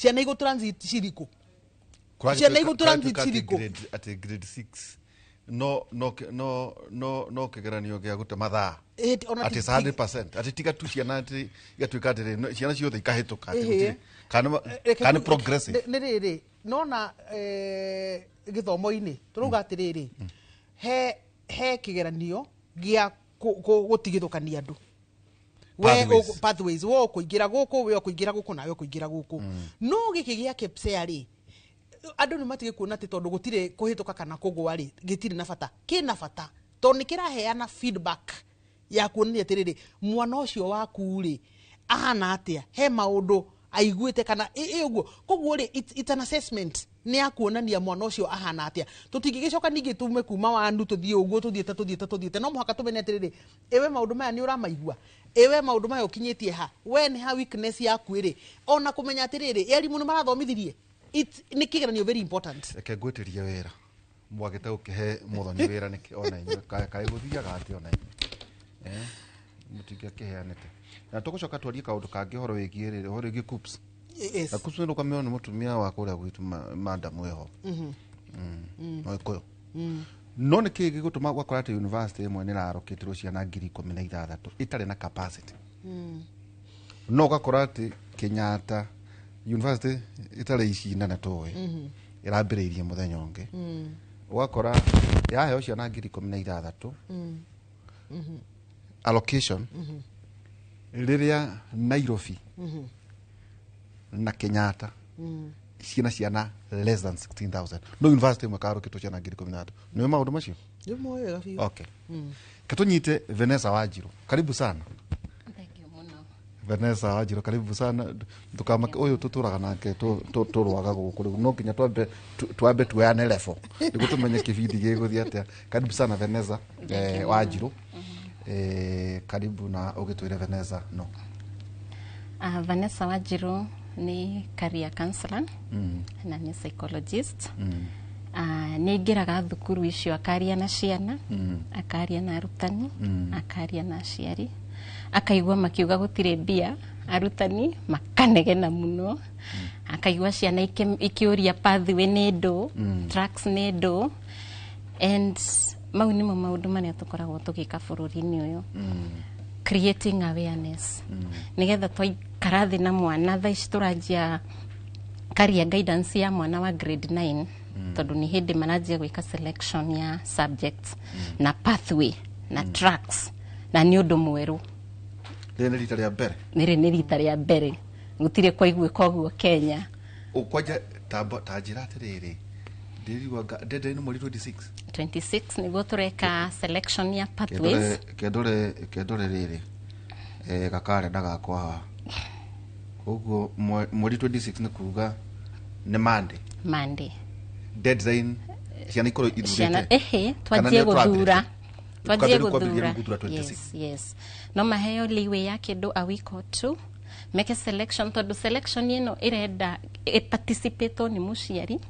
ciana igo transit ciriko ciana igo transit ciriko at grade 6 no kegeranio gya guta mathaa ati 100% ati tiga tu ciana ati igatuika ati ciana ciothe ikahituka ati kana progressive ni riri nona githomo-ini turuga atiriri he kigeranio gya gutigithukania andu pathways wo kuingira guku we kuingira guku nawe kuingira guku no giki gya KPSEA ri andu ni matige kuona ati tondu gutire kuhituka kana kugwa ri gitire na bata kina bata tondu nikiraheana feedback ya kuonania atiriri mwana ucio waku ri ahana atia he maundu aiguite kana uguo koguo ri it's an assessment ni akuonania mwana ucio ahana atia tutingigicoka ningi tume kuma wandu tuthie uguo tuthiete no muhaka tumenye atiriri ewe maundu maya ni uramaigua ewe maundu maya ukinyitie ha we ni ha weakness yaku ri ona kumenya atiriri elimu ni marathomithirie ni kigeranio very important reke gwitiria wira mwagite ukihe muthoni wira ni ona inyu kai guthiaga ati ona inyu mutingi akiheanite na tugucoka twarie kaundu kangi horo wigie riri horo wigie KUPS na KUPS ndo kameo ni mutumia wa kuria gwitu madam weho no ikoyo no ni kigi gutuma gwakora ati university imwe ni rarokitirwo ciana 16,000 itari na capacity no gakora ati Kenyatta university itari icina na towe irambiriirie muthenya ungi gwakora yaheo ciana 16,000 allocation riria Nairobi na Kenyatta ciana less than 16,000 no university imwe karokitwo ciana 16,000 ni maundu macio ni moyo gafi okay katunyite Vanessa Wanjiru karibu sana. Vanessa Wanjiru karibu sana tukama uyu tuturaga nake turwaga guku no kinya twambe tuane level niguo tumenye kibindi giguthii atia karibu sana Vanessa Wanjiru karibu na ugitwire Vanessa no Vanessa Wanjiru ni career counselor na ni psychologist ni ngiraga thukuru icio akaria na ciana akaria na arutani akaria na aciari akaigua makiuga gutire mbia arutani makanegena muno akaigua ciana ikiuria pathway ni ndu tracks ni ndu and mau nimo maundu maria tukoragwo tugika bururi-ini uyu creating awareness nigetha twaikara thi na mwana thaa ici turanjia career guidance ya mwana wa grade 9 tondu ni hindi manajia gwika selection ya subjects na pathway na tracks na ni undu mweru ni rita ria mbere ni rita ria mbere gutire kwa igwika uguo Kenya ukwaja tajira atiriri ndirigwa ndende ni mweri 26 niguo tureka selection ya pathways kedore riri gakare ndagakwa uguo mweri 26 ni kuga ni Monday deadline ciana ikoro ithurite twajie guthura yes no maheo liwe ya kindu a week or two make selection tondu selection ino irenda participate ni muciari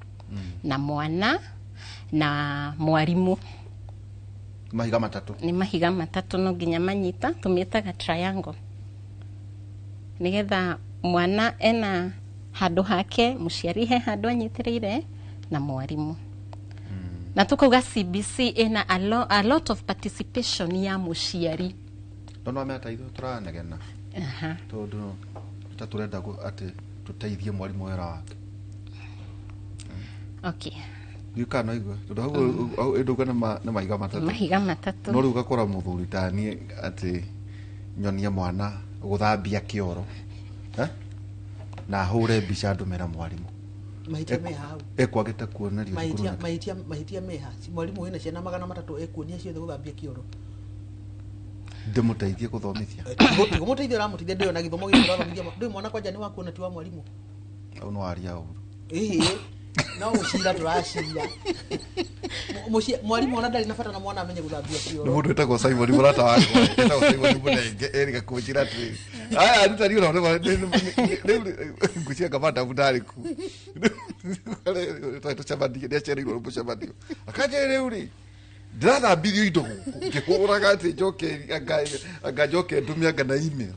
na mwana na mwarimu ni mahiga matatu no nginya manyita tumitaga triangle nigetha mwana ena handu hake muciari he handu anyitireire na mwarimu na tukuga CBC ina a lot of participation ya muciari no me ataitho turanegena tondu taturenda ati tuteithie mwarimu wera wake okay yukano igwe tondu eduga na mahiga matatu no riu gakora muthuri tani ati nyonia mwana guthambia kioro na hure mbica ndumira mwarimu mahitia meha hau ekwagite kuonerio mahitia meha mwarimu wina ciana 300 ekuonia ciothe guthambia kioro ndimuteithie guthomithia gumuteithia ramutithia ndio na githomo githo rathomithia ndio mwana kwanja ni wakuona ti wa mwarimu au no aria uru no ucira turacira mwarimu ona ndari na bata na mwana amenye guthambia kioro ni mundu etagwo Simon murata wako etagwo Simon munenge erika kuchira tu aya nditari ona ngucia kamata mudariku tuchamandie ndiacereirwo rubucamandie akaje riuri ndirathambirio indo ngikuraga ati njoke anga njoke ndumia anga na email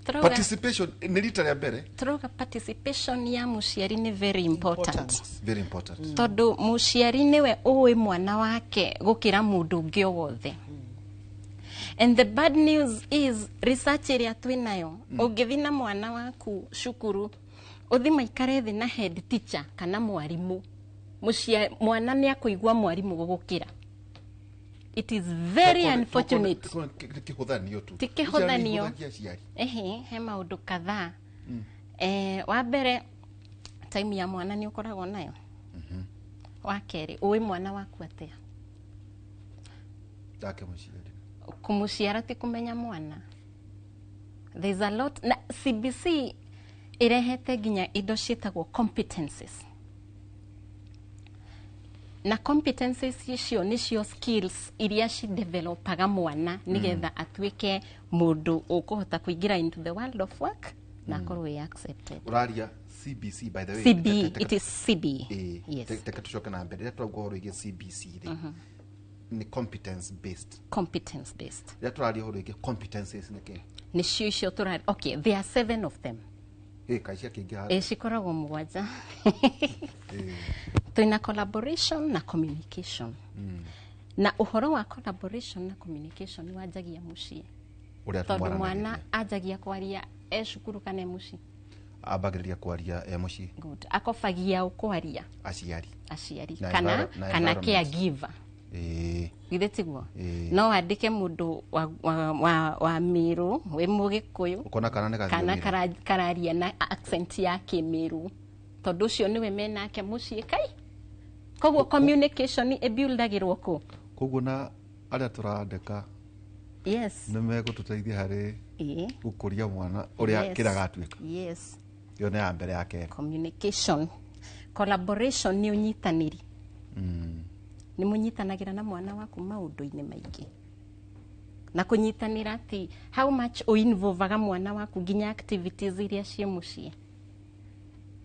participation ni rita rĩa mbere Turoga participation ya muciari ni very important. very important Tondu muciari niwe uwi mwana wake gukira mundu ungi wothe. And the bad news is research ĩrĩa twĩnayo ũngĩthi na mwana waku cukuru uthi maikare thĩ na head teacher kana mwarimu mwana nĩ akũigua mwarimu gũgũkĩra. It is very unfortunate. Tikihuthanio tu. Tikihuthanio. He maundu kadhaa. Wa mbere time ya mwana nĩ ũkoragwo nayo. Wa kerĩ uwi mwana waku atia. Dake muciari. Kumuciara ti kumenya mwana. There's a lot na CBC irehete ginya indo cietagwo competencies. Na competencies icio nicio skills iria ci developaga mwana nigetha atuike mundu ukuhota kuingira into the world of work na akorwo accepted. Uraria CBC by the way. CB, it is CB. Yes. Teka tucoke na mbere twaguo horo ige CBC ri. Ni competence based. Competence based. Ya turaria horo ige competencies nike. Ni cio turari. Okay, there are 7 of them. Kaisia kingi. Cikoragwo mugwanja. Twina collaboration na communication. Na uhoro wa collaboration na communication ni wajagia mucii. Tondu mwana ajagia kwaria cukuru kana mucii. Abagiriria kwaria mucii. Good. Akofagia ukwaria. Aciari. Kana caregiver. Githitiguo. No andike mundu wa miru we mugikuyu. Ukona kana kararia na accent ya kimiru. Tondu cio niwe menake mucii kai. Koguo communication ni buildagirwo ku. Koguo na aria turandika. Yes. Nime gututeithia hari gukuria mwana uria kiragatuika. Yes. Yo ne ambere yake. Communication. Collaboration ni unyitaniri. Ni munyitanagira na mwana waku maundu-ini maingi. Na kunyitanira ati how much involvaga mwana waku ginya activities iria cie mucii.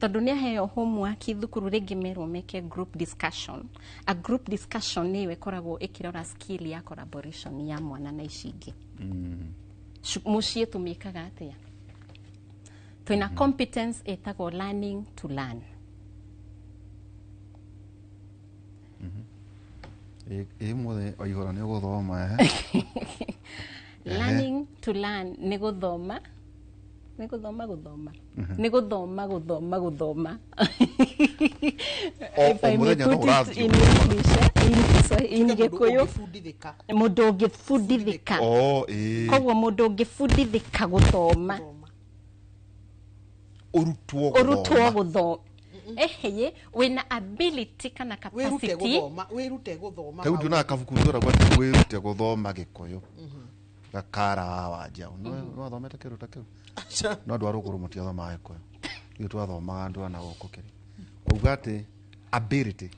Tondu ni aheo homework thukuru ringi merwo meke group discussion. A group discussion ni ikoragwo ikirora skill ya collaboration ya mwana na icingi. Mucii tumikaga atia. Twina competence etagwo learning to learn. Mothe oigora ni guthoma Learning to learn ni guthoma. Ni guthoma. If I may put it in English, in Gikuyu, mundu ungifundithika. Koguo mundu ungifundithika guthoma. Urutwo guthoma. Wina ability kana capacity. Wirute guthoma. Tau nduna kabukuthora kwa wirute guthoma Gikuyu. Gakara wanja. No thomete kiruta kiu. No ndwa ruguru mutiathoma Gikuyu. Iyo twathomaga ndu ana gukukiri. Kuuga ati ability.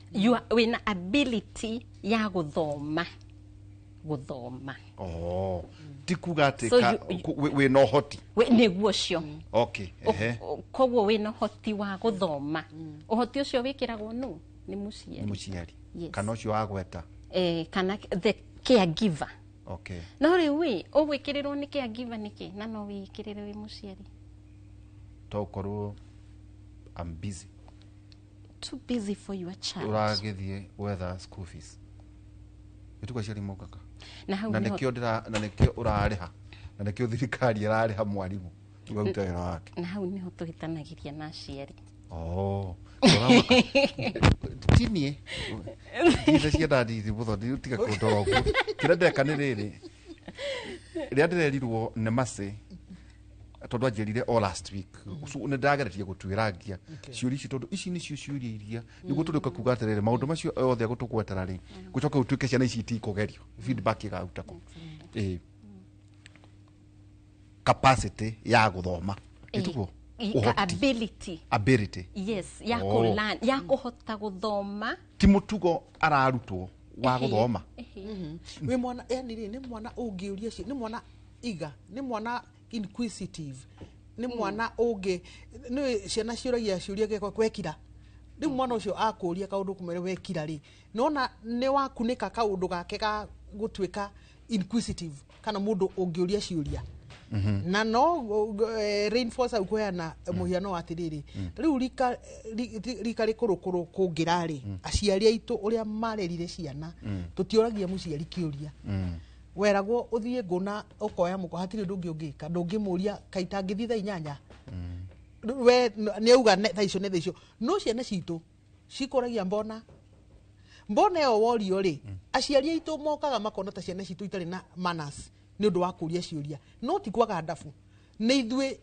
Wina ability ya guthoma. Tikuga ati we no hoti. We niguo cio. Okay. Koguo we no hoti wa guthoma. Uhoti ucio wikiragwo nu ni muciari. Ni muciari. Kana ucio agweta. Kana the caregiver. Okay. No riu ugwikirirwo ni caregiver niki na no wikirire wi muciari. Tokorwo I'm busy. Too busy for your child. Uragithie whether school fees. Ituko ciari mukaka. Na nikio urariha. Na nikio thirikari irariha mwarimu. Ugaruta wira wake. Na hau niho tuhitanagiria na aciari. Tinie. Ndire ciana ndithi mutho nditiga kundora uguo. Kira ndeka ni riri. Ria ndirerirwo ne mase. Tondu anjerire all last week. Ni ndageretie gutwira ngia. Ciuri ici tondu ici nicio ciuria iria. Niguo turuka kuga atiriri maundu macio othe gutugwetera ri. Gucoka utuike ciana ici itikugerio. Feedback igautako. Capacity ya guthoma. Itugo. Ability. Yes, ya kulearn, ya kuhota guthoma. Ti mutugo ararutwo wa guthoma. We mwana ni mwana ungiuria ci, ni mwana iga, ni mwana inquisitive. Ni mwana ungi, ni ciana ciuragia ciuria geko kwekira. Ni mwana ucio akuria kaundu kumere wekira ri. Nona ni wakunika kaundu gake ga gutwika inquisitive kana mundu ungiuria ciuria. na no reinforce au kuheana muhiano wa atiriri riu rika rikurukuru kungirari aciari aitu uria marerire ciana tutioragia muciari kiuria weragwo uthie nguna ukoya muko hatiri ndungi ungika ndungimuria kaita ngithi tha inyanya we ni uga tha icio no ciana citu cikuragia mbona yo worio ri aciari aitu mokaga makona ta ciana citu itari na manners ni undu wa kuria ciuria no ti kwaga ndafu ni ithue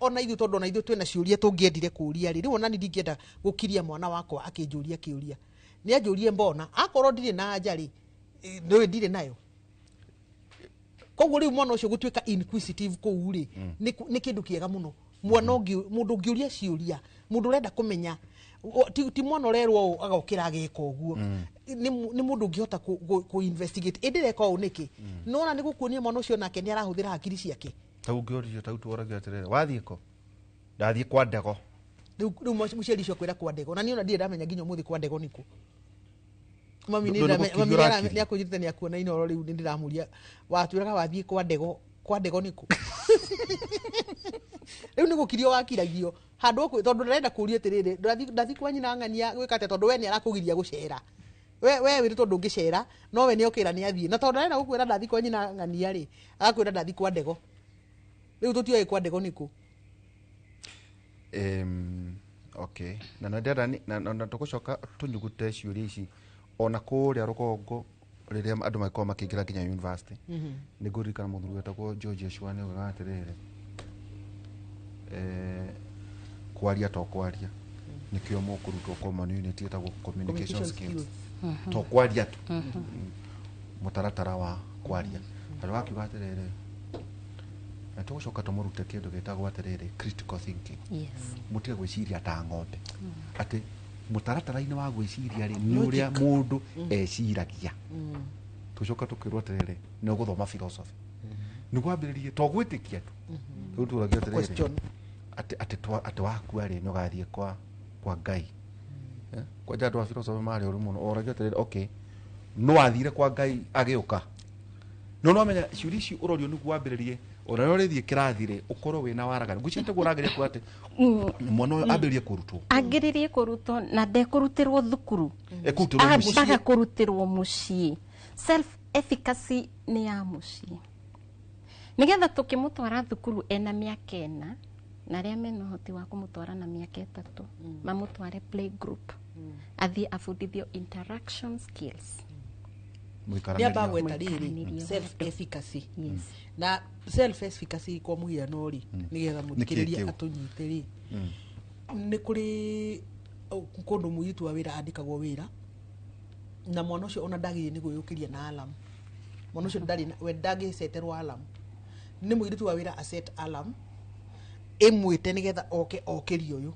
ona ithue tondu ona ithue twina ciuria tungiendire kuria ri riu ona ni ndingienda gukiria mwana wakwa akinjuria kiuria ni anjurie mbona akorwo ndire na anja ri no ndire nayo koguo riu mwana ucio gutuika inquisitive kuu ri ni kindu kiega muno mwana mundu ngiuria ciuria mundu urenda kumenya ti mwana urerwo agokira agika uguo ni mundu ngihota ku investigate indireka u niki nona ni gukuonia mwana ucio nake ni arahuthira hakiri ciake tau ngiorio tau tworagia atirere wathie ko ndathie kwa ndego riu muciari cio kwira kwa ndego na ni ona ndire ndamenya nginya muthi kwa ndego niku mami ni akujitania kuona ino riu ndiramuria watwiraga wathie kwa ndego niku riu ni gukirio wakiragio handu tondu ndarenda kuria tiriri ndathi kwa nyina ng'ania gwikate tondu we ni arakugiria gucera we wiri tondu ngicera no we ni okira ni athie na tondu ndarenda gukwira ndathi kwa nyina ng'ania ri agakwira ndathi kwa ndego riu tutioe kwa ndego niku okay na ndera na tugucoka tunyugute ciuria ici ona kuria rugongo riria andu maikoma makingira nginya university ni ngurikana muthuri wetagwo George Shwane ugatirire kwaria to kwaria nikio mukurutwo community etagwo communication skills to kwaria tu mutaratara wa kwaria andu akiugatirire na tugucoka tumurute kindu gitagwo atiriri critical thinking mutige gwiciria ta ng'ombe ati mutaratara-ini wa gwiciria ri ni uria mundu eciragia tucoka tukirwo atiriri ni uguthoma philosophy ni gwambiririe to gwitikia tu riu turagia atiriri ati wakua ri ni ugathie kwa Ngai kwa jandu wa philosophy mari uru muno oragia atiriri okay no athire kwa Ngai agiuka no menya ciuria ici urorio ni gwambiririe ona no rithie kirathire ukorwo wina waragana gucite guragiria kwa ati mwana ambiririe kurutwo na ndekurutirwo thukuru abaga kurutirwo mucii self efficacy ni ya mucii nigetha tukimutwara thukuru ena miaka 4 na ria mena hoti wa kumutwara na miaka 3 mamutware play group athie afundithio interaction skills niamba gwetariri self efficacy na self efficacy kwa muhiano ri nigetha muthikiriria atunyitiri ni kuri kundu muyitu wa wira andikagwo wira na mwana ucio ona ndagire ni gwiyukiria na alarm mwana ucio ndari we ndagi seterwa alarm ni muyitu wa wira aset alarm emwite nigetha okirio uyu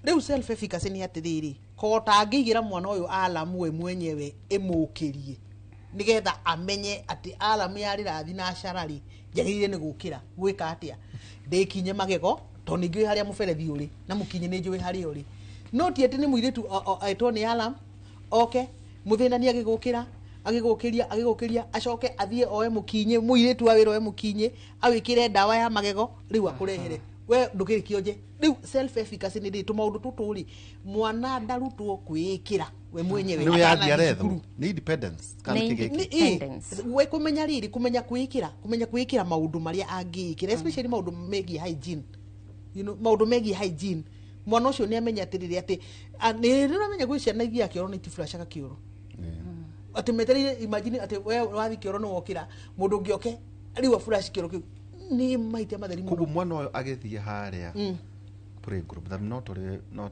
riu self efficacy ni atiriri kota ngigira mwana uyu alarm we mwenyewe emukirie nigetha amenye ati alarm yari rathi na sharari jagire ni gukira gwika atia ndekinye magego to ningi haria muberethi uri na mukinye ni njui haria uri no ti ati ni muiritu aitwo ni alarm okay muthinani agigukiria acoke athie oe mukinye muiritu wa wira oe mukinye awikire ndawa ya magego riu akurehere we ndukirikio nje riu self efficacy ni tu maundu tuturi mwana ndarutwo kwikira we mwenyewe ni yathi arethu ni independence kana kigeki we kumenya riri kumenya kwikira maundu maria angikira especially maundu megie hygiene maundu megie hygiene mwana ucio ni amenya atiriri ati ni ramenya gwiciana ithia kioro ni tiflasha kioro ati meterire imagine ati we wathi kioro no wokira mundu ngioke riu flash kioro ni maite matheri kubu mwana uyu agithie haria play group that not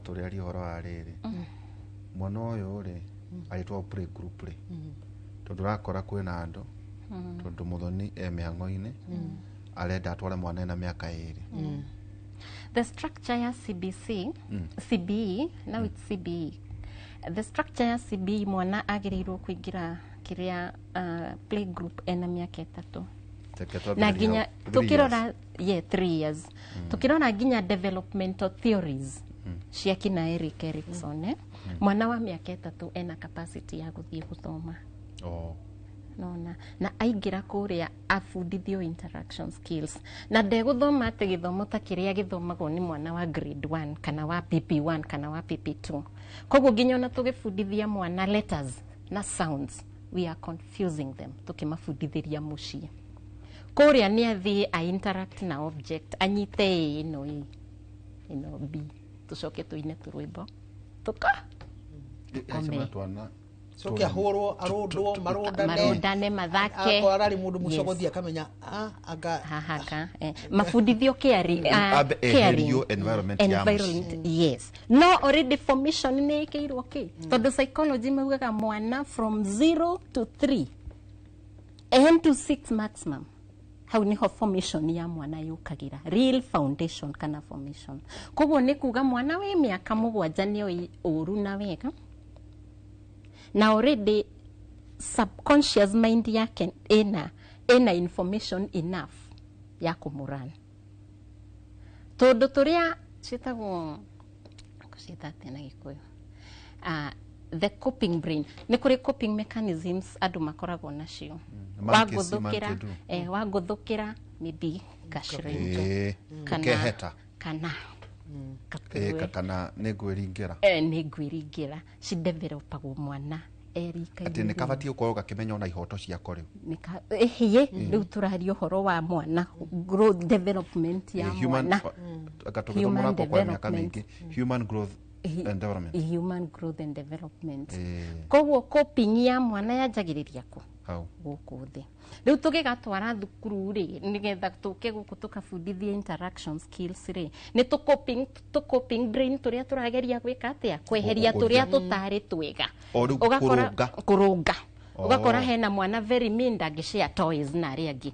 turi ari horo ariri mwana uyu ri aitwa play group ri tondu rakora kwina andu tondu muthoni mihango-ini arenda atware mwana na miaka 2 the structure ya CBE now it's CBE the structure ya CBE mwana agirirwo kuingira kiria play group ena miaka 3 na ginya tukirora 3 years tukirora ginya developmental theories cia kina Eric Erikson mwana wa miaka 3 ena capacity ya guthie guthoma nona na aingira kuria abundithio interaction skills na ndegũthoma atĩ gĩthomo ta kĩrĩa gĩthomagwo nĩ mwana wa grade 1 kana wa PP1 kana wa PP2 koguo nginya ona tũgĩbundithia mwana letters na sounds we are confusing them tukimafundithĩria mũciĩ kuria nĩ athiĩ a interact na object anyite ĩno B tucoke tuine tũrwĩmbo tuka soke ahorwo arondwo marondane mathake akorari mundu mucogothia kamenya anga hahaka mafundithio caring environment yes no already formation nĩ ĩkĩirwo tondũ psychology maugaga mwana from 0 to 3 and to 6 maximum hau niho formation ya mwana yukagira real foundation kana formation koguo nĩ kuga mwana wĩ mĩaka 7 nĩ ũru na wega na already subconscious mind yake ina information enough ya kumurana tondu turia citagwo kucita tena gikuyu the coping brain ni kuri coping mechanisms andu makoragwo nacio waguthukira maybe gashrenjo kana kana nĩngwĩringira nĩngwĩringira cidevelopagwo mwana erika atĩ nĩ kabatie gũkorwo gakĩmenya ona ihoto ciako rĩu rĩu tũraria ũhoro wa mwana growth development ya mwana human development human growth and development koguo coping ya mwana yanjagĩrĩria ku gũkũ thĩ rĩu tũgĩgatwara thukuru rĩ nĩgetha tũke gũkũ tũkabundithia interaction skills rĩ nĩ tũ-coping brain tũrĩa tũrageria gwĩka atĩa kweheria tũrĩa tũtarĩ twega ũgakora kũrũnga ũgakora hena mwana very mean ndangĩshare toys na arĩa angĩ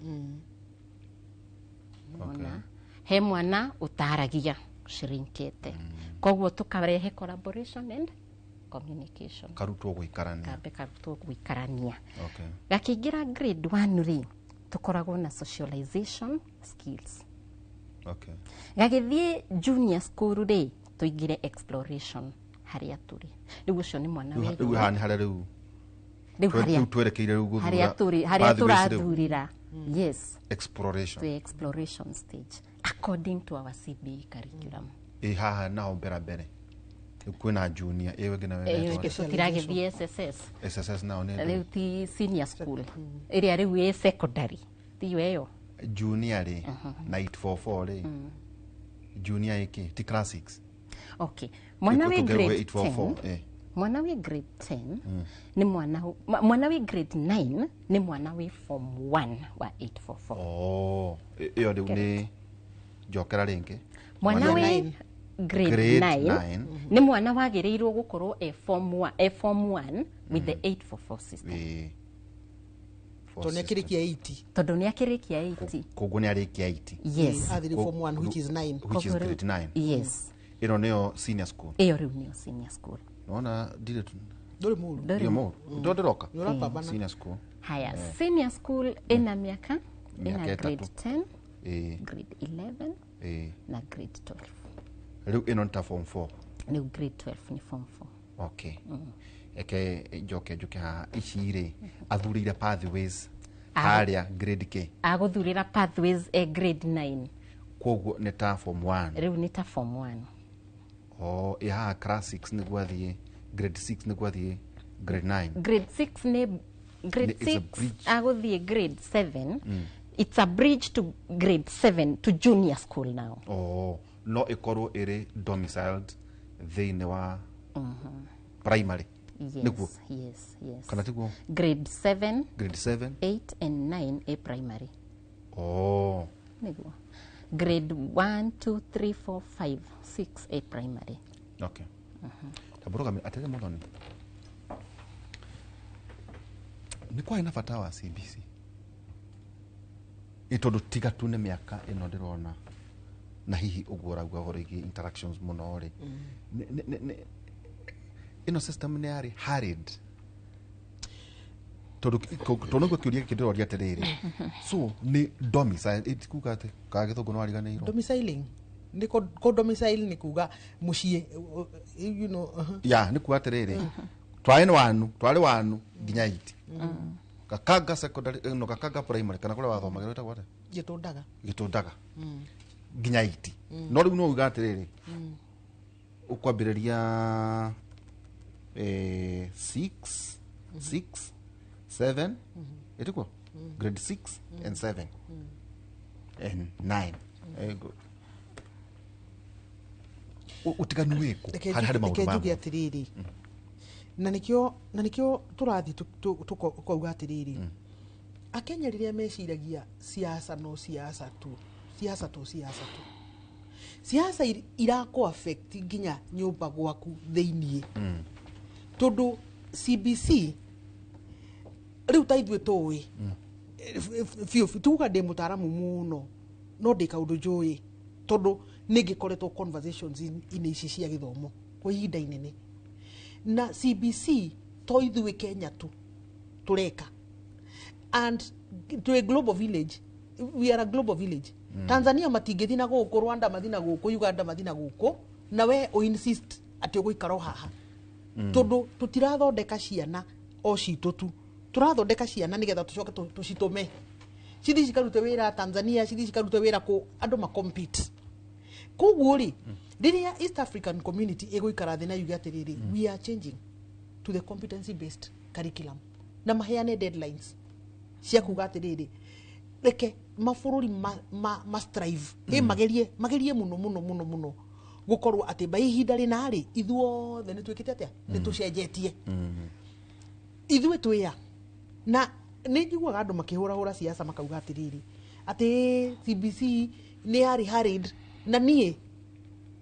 he mwana ũtaragia shrinkete koguo tukarehe collaboration and communication karutwo gũikarania gakiingira grade 1 ri tukoragwo na socialization skills gagithie junior school ri tuingire exploration haria turi rĩu ũcio nĩ mwana wetu rĩu hani haria rĩu twerekeire rĩu guthura haria turathurira yes exploration stage according to our CBE curriculum haha nao mbere kwina junior wengine wewe tutiragithie SSS nao nĩ rĩu ti senior school ĩrĩa rĩu ĩ secondary ti weyo junior ri na 844 ri junior iki ti class 6 okay mwana we grade 10 mwana we grade 10 ni mwana we grade 9 ni mwana we form 1 wa 844 iyo rĩu nĩ njokera rĩngĩ mwana we grade 9 ni mwana wagĩrĩirwo gũkorwo form 1 with the 844 system tondu nĩ akĩrĩkia 80 koguo nĩ arĩkia 80 yes athiri form 1 which is grade 9 yes ĩno nĩyo senior school iyo rĩu nĩyo senior school nona ndũrĩ mũru ndĩroka senior school haya senior school ina miaka ina grade 10 grade 11 na grade 12 rĩu ĩno nĩ form 4 rĩu grade 12 ni form 4 okay eke njoke haha ici rĩ athurĩire pathways harĩa grade K agũthurĩra pathways grade 9 koguo nĩ ta form 1 rĩu nĩ ta form 1 haha class 6 nĩ gwathiĩ grade 6 nĩ gwathiĩ grade 9 grade 6 nĩ grade 6 agũthiĩ grade 7 it's a bridge to grade 7 to junior school now no ĩkorwo ĩrĩ domiciled thĩinĩ wa primary nĩguo yes kana tiguo grade 7 8 and 9 a primary nĩguo grade 1 2 3 4 5 6 a primary okay taboroga atele mũthoni nĩ kwa ina bata wa CBC ĩtondũ tiga tu nĩ mĩaka ĩno ndĩrona na hihi ũguoragua ũhoro ĩgiĩ interactions mũno rĩ ĩno system nĩ yarĩ hurried tondũ nĩguo kĩũria gĩkĩ ndĩroria atĩrĩrĩ so nĩ domicile ĩtikuga atĩ kaga gĩthũngũ no ariganĩirwo domiciling nĩ ko domicile nĩ kuga mũciĩ ya nĩ kuga atĩrĩrĩ twarĩ wanu nginya 8 Gakanga secondary no Gakanga primary kana kura wathomagĩra wĩtagwo atĩa Gĩtũndaga nginya 8 no rĩu no uga atĩrĩrĩ ukwambĩrĩria 6 7 ĩtĩkwo grade 6 and 7 and 9 utiganu wĩkũ harĩ maũndũ ma atĩrĩrĩ na nikio turathi tukauga atĩrĩrĩ Akenya rĩrĩa meciragia siasa no siasa tu siasa irako affect nginya nyumba gwaku thĩinĩ tondu CBC riu taithwe towe fio tuga de mutaramu muno no de kaundu joye tondu ningikoretwo conversations in ici cia githomo kwa ihinda inene na CBC toithwe Kenya tu tureka and to a global village we are a global village Tanzania matingithi na guku Rwanda mathi na guku Uganda mathi na guku na we o insist ati uguikara haha tondu tutirathondeka ciana o citu tu turathondeka ciana nigetha tucoke tucitume cithi cikarute wira Tanzania cithi cikarute wira ku andu ma compete koguo ri riria East African community iguikara thina yuga atiriri we are changing to the competency based curriculum na maheane deadlines cia kuga atiriri reke mafururi ma strive magerie muno gukorwo ati ba ihinda rina ri ithuothe nitwikite atia nitucenjetie ithwe twiya na ninjiguaga andu makihura siasa makauga atiriri ati CBC ni hurried na nie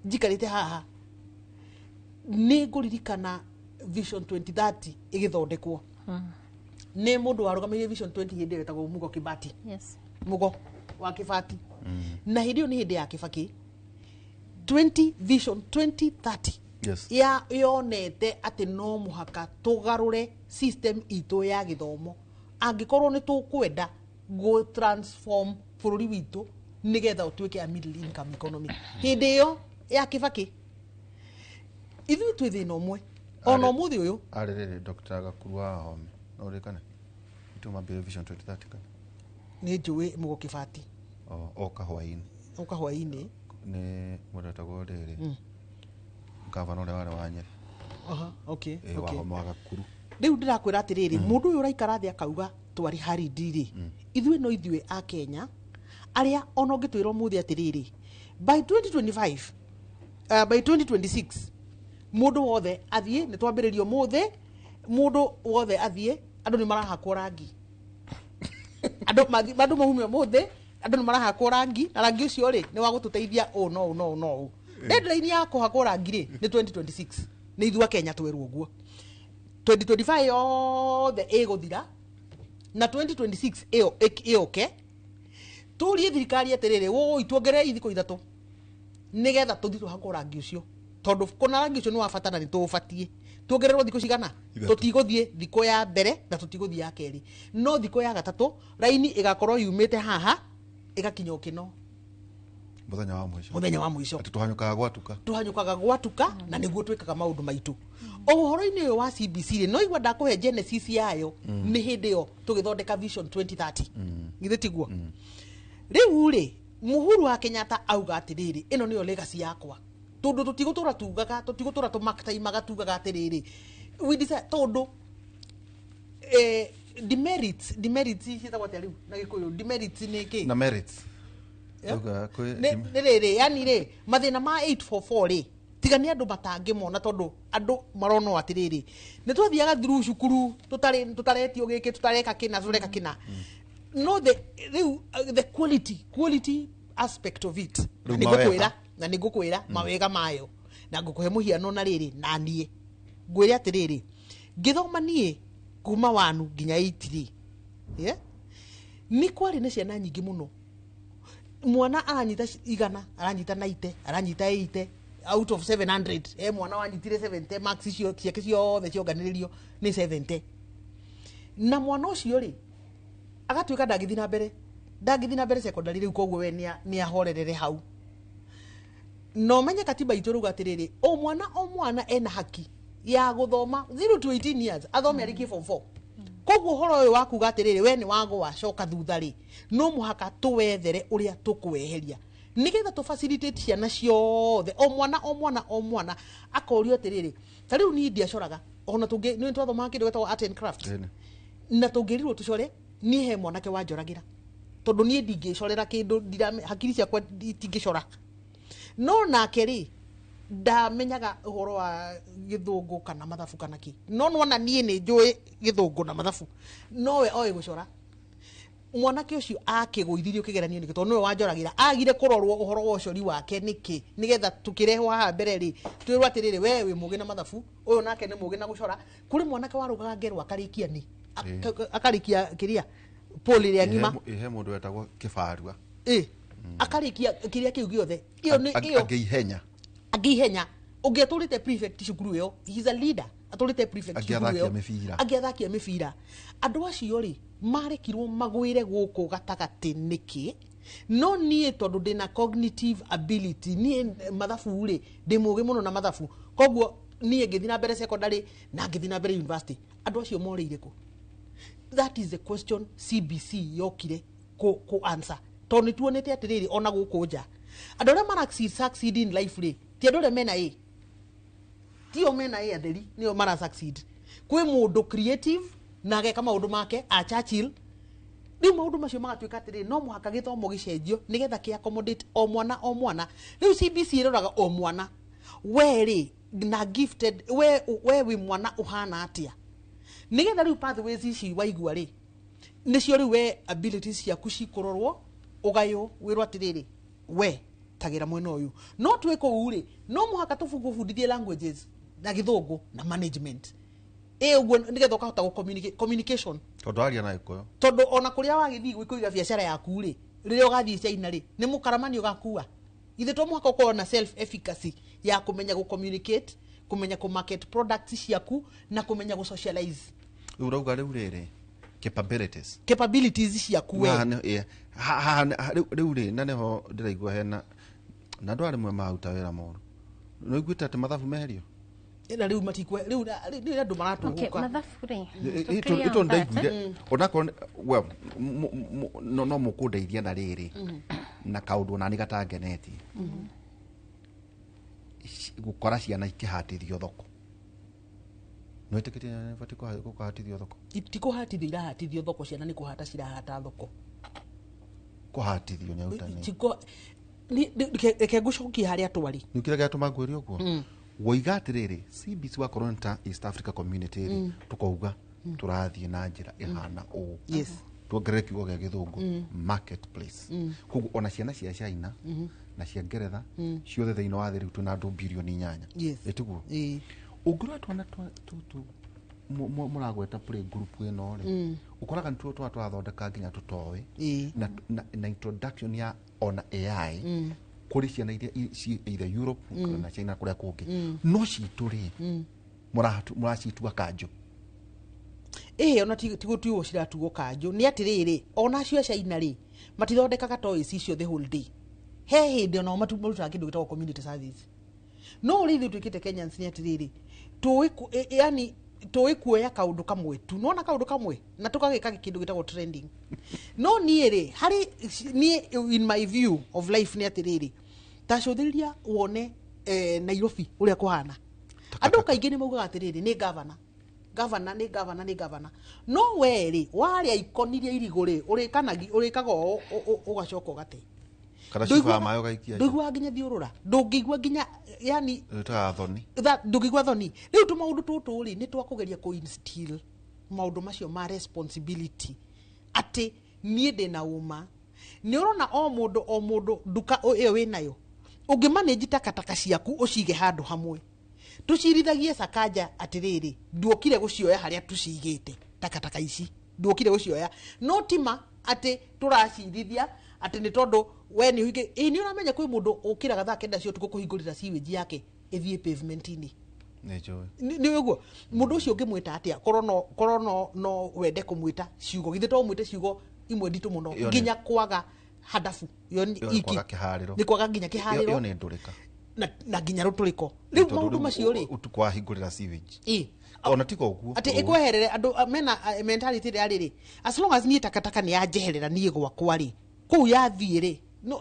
njikarite haha ni nguririkana Vision 2030 igithondekwo ni mundu warugamirie Vision 20 hindi wetagwo Mugo Kibati Mugo wa Kibati na hindi ni hindi ya Kibaki Vision 2030 ya yonete ati no muhaka tugarure system itu ya githomo angikorwo ni tukwenda go transform bururi witu nigetha utwike a middle income economy hindi yo ya Kibaki ithu twi thina umwe ono muthi uyu arerere Dr. Gakuru wa Home no rekana ituma Vision 2030 kana ni njui Mugo Kibati oka hwaini ni muratagwo riri gavana ule wale wa Nyeri okay wa Home wa Gakuru riu ndirakwira atiriri mundu uyu uraikara thi akauga twari harindiri ithwe no ithwe a Kenya aria ono ngitwirwo muthi atiriri by 2025 by 2026 mundu wothe athie ni twambiririo muthi mundu wothe athie andu ni marahakwo rangi andu mahumio muthi andu ni marahakwo rangi na rangi ucio ri ni wa gututeithia no deadline ya kuhakwo rangi ri ni 2026 ni ithwa Kenya twerwo guo 2025 yothe iguthira na 2026 ioke turie thirikari atiriri ituongere ithiko ithatu nigetha tuthi tuhakwo rangi ucio tondu kuna rangi ucio ni wa bata na ni tuubatie tuongererwo thiko cigana tutiguthie thiko ya mbere na tutiguthie ya keri no thiko ya gatatu raini igakorwo yumite haha igakinya ukino muthenya wa mwisho ati tuhanyukaga gwatuka na niguo twikaga maundu maitu uhoro-ini uyu wa CBC ri no igwa ndakuhe genesis yayo ni hindi yo tugithondeka Vision 2030 githe tiguo riu ri Muhuru wa Kenyatta auga atiriri ino niyo legacy yakwa tondu tutigutura tugaga tutigutura tumaktaimaga tugaga atiriri we decide tondu demerits citagwo atia riu na gikuyu demerits ni ki na merits niriri yani ri mathina ma 844 ri tigani andu matangimona tondu andu marono atiriri ni twathiaga through cukuru tutaretio giki tutareka kina tureka kina no the quality aspect of it na nigukwira mawega mayo na ngukuhe muhiano na riri na nie ngwire atiriri ngithoma nie kuma wanu nginya 83 ni kwari na ciana nyingi muno mwana aranyita igana aranyita 90 aranyita 80 out of 700 mwana wanyitire 70 max cio ciake ciothe cionganiririo ni 70 na mwana ucio ri agatuika ndagithi na mbere secondary riu koguo we ni ahorerere hau no menye katiba itu ruga atiriri o mwana ena haki ya guthoma 0 to 18 years athome ariki form 4 koguo horo uyu waku gatiriri we ni wago wacoka thutha ri no muhaka tuwethere uria tukweheria nigetha tu facilitate ciana ciothe o mwana akorio atiriri ta riu ni ndiacoraga ona tungi ni twathoma kindu getagwo art and crafts na tungirirwo tucore ni he mwanake wanjoragira tondu ni ndingicorera kindu hakiri ciakwa itingicora no nake ri ndamenyaga uhoro wa githungu kana mathabu kana ki no nona nie ni njui githungu na mathabu no we oi gucora mwanake ucio akiguithirio kigeranio niki tondu niwe wanjoragira agire kurorwo uhoro wa ucori wake niki nigetha tukirehwo haha mbere ri twirwo atiriri we wi mugi na mathabu uyu nake ni mugi na gucora kuri mwanake warugaga ngerwa akarikia ni akarikia kiria poli ria ngima ihe mundu wetagwo kibarua akarikia kiria kiu giothe iyo ni iyo agihenya ungeturite prefect cukuru yo he is a leader aturite prefect cukuru yo agiathakia mibira andu acio ri marekirwo magwire guku gatagati niki no nie tondu ndina cognitive ability nie mathabu ri ndi mugi muno na mathabu koguo nie ngithi na mbere secondary na ngithi na mbere university andu acio moreire ku that is the question CBC yokire ku answer tondu tuonete atiriri ona guku nja andu aria mara succeed in life ri ti andu aria mena tio mena atheri nio mara succeed kwi mundu creative na ageka maundu make a Churchill riu maundu macio magatuika atiriri no muhaka githomo gicenjio nigetha ki accommodate o mwana riu CBC iroraga o mwana we na gifted we wi mwana uhana atia nigetha riu pathways ici waigua ri nicio riu we abilities ciaku cikurorwo ugayo wirwo atiriri we tagira mwena uyu no twiko uri no muhaka tufundithie languages na githungu na management uguo nigetha ukahota communication tondu aria na ikoyo tondu ona kuria wagithi gwikuiga biacara yaku ri riria ugathii China ri ni mukaramani ugakua ithe to muhaka ukorwo na self efficacy ya kumenya gu communicate kumenya ku market products ciaku na kumenya gu socialize urauga riu riri capabilities ciaku we riu ri na neho ndiraigua hena na ndwari mwe mahuta wera moru no iguita ati mathabu meherio ina riu matikwe riu andu maratuguka okay mathabu ri ito ndaiguire ona ko well no mukundeithia na riri na kaundu na ni gatangeneti gukora ciana ikihatithio thoko no itikitia fati kuhatithio thoko itikuhatithio irahatithio thoko ciana ni kuhata cirahata thoko kuhatithio ni utani tiko ke gucokia haria twari nikira gatuma ngwiri uguo woiga atiriri CBC wa Coronta East Africa Community tukauga turathie na njira ihana o yes tuongerere kiugo gia githungu marketplace koguo ona ciana cia China na cia Ngeretha ciothe thiini wa thiri tuna andu bilioni 8 etiguo ungirwa twana tu muragweta play group ino ri ukoraga ntu twathondeka nginya tutowe na introduction ya on AI kuri ciana iria either Europe na China kuria kungi no cituri muracitua kanjo ona tigutiwo ciratuwo kanjo ni atiriri ona cio China ri matithondekaga toys icio the whole day he hindi ona maruta kindu gitagwo community service no ri twikite Kenyans ni atiriri yani tuikuoya kaundu kamwe tu nona kaundu kamwe na tukagika kindu gitagwo trending no niere hari ni in my view of life ni atiriri tacuthiriria wone Nairobi uria kuhana andu kaingi ni maugaga atiriri ni governor no weri waria ikoniria iriguri urikaga ugacoka ugate kada cifa mayo gaikia ndugwa nginya thiurura ndungigwa nginya yani ta thoni ndungigwa thoni riu tu maundu tutu ri ni twakugeria ku instill maundu macio ma responsibility ati nie ndina uma ni urona o mundu nduka iyo winayo ungimanage takataka ciaku ucige handu hamwe tucirithagie Sakaja atiriri nduokire gucioya haria tucigite takataka ici nduokire gucioya no tima ati turacirithia ati ni tondu we ni uige ni uramenya kwi mundu ukiraga thaa kenda cio tukuhingurira sewage yake ithie pavement ini ni uguo mundu ucio ngimwita atia korono no wende kumwita ciugo githe to mwite ciugo imwe nditu muno nginya kwaga hadafu yo iki ni kwaga nginya kihariro yo ni ndurika na nginya ruturiko riu maundu macio ri utukwahingurira sewage ona tiko guo ati ikweherere andu mena mentality ri ariri as long as ni takataka ni yajeherera ni gwakwa ri kuu yathie ri no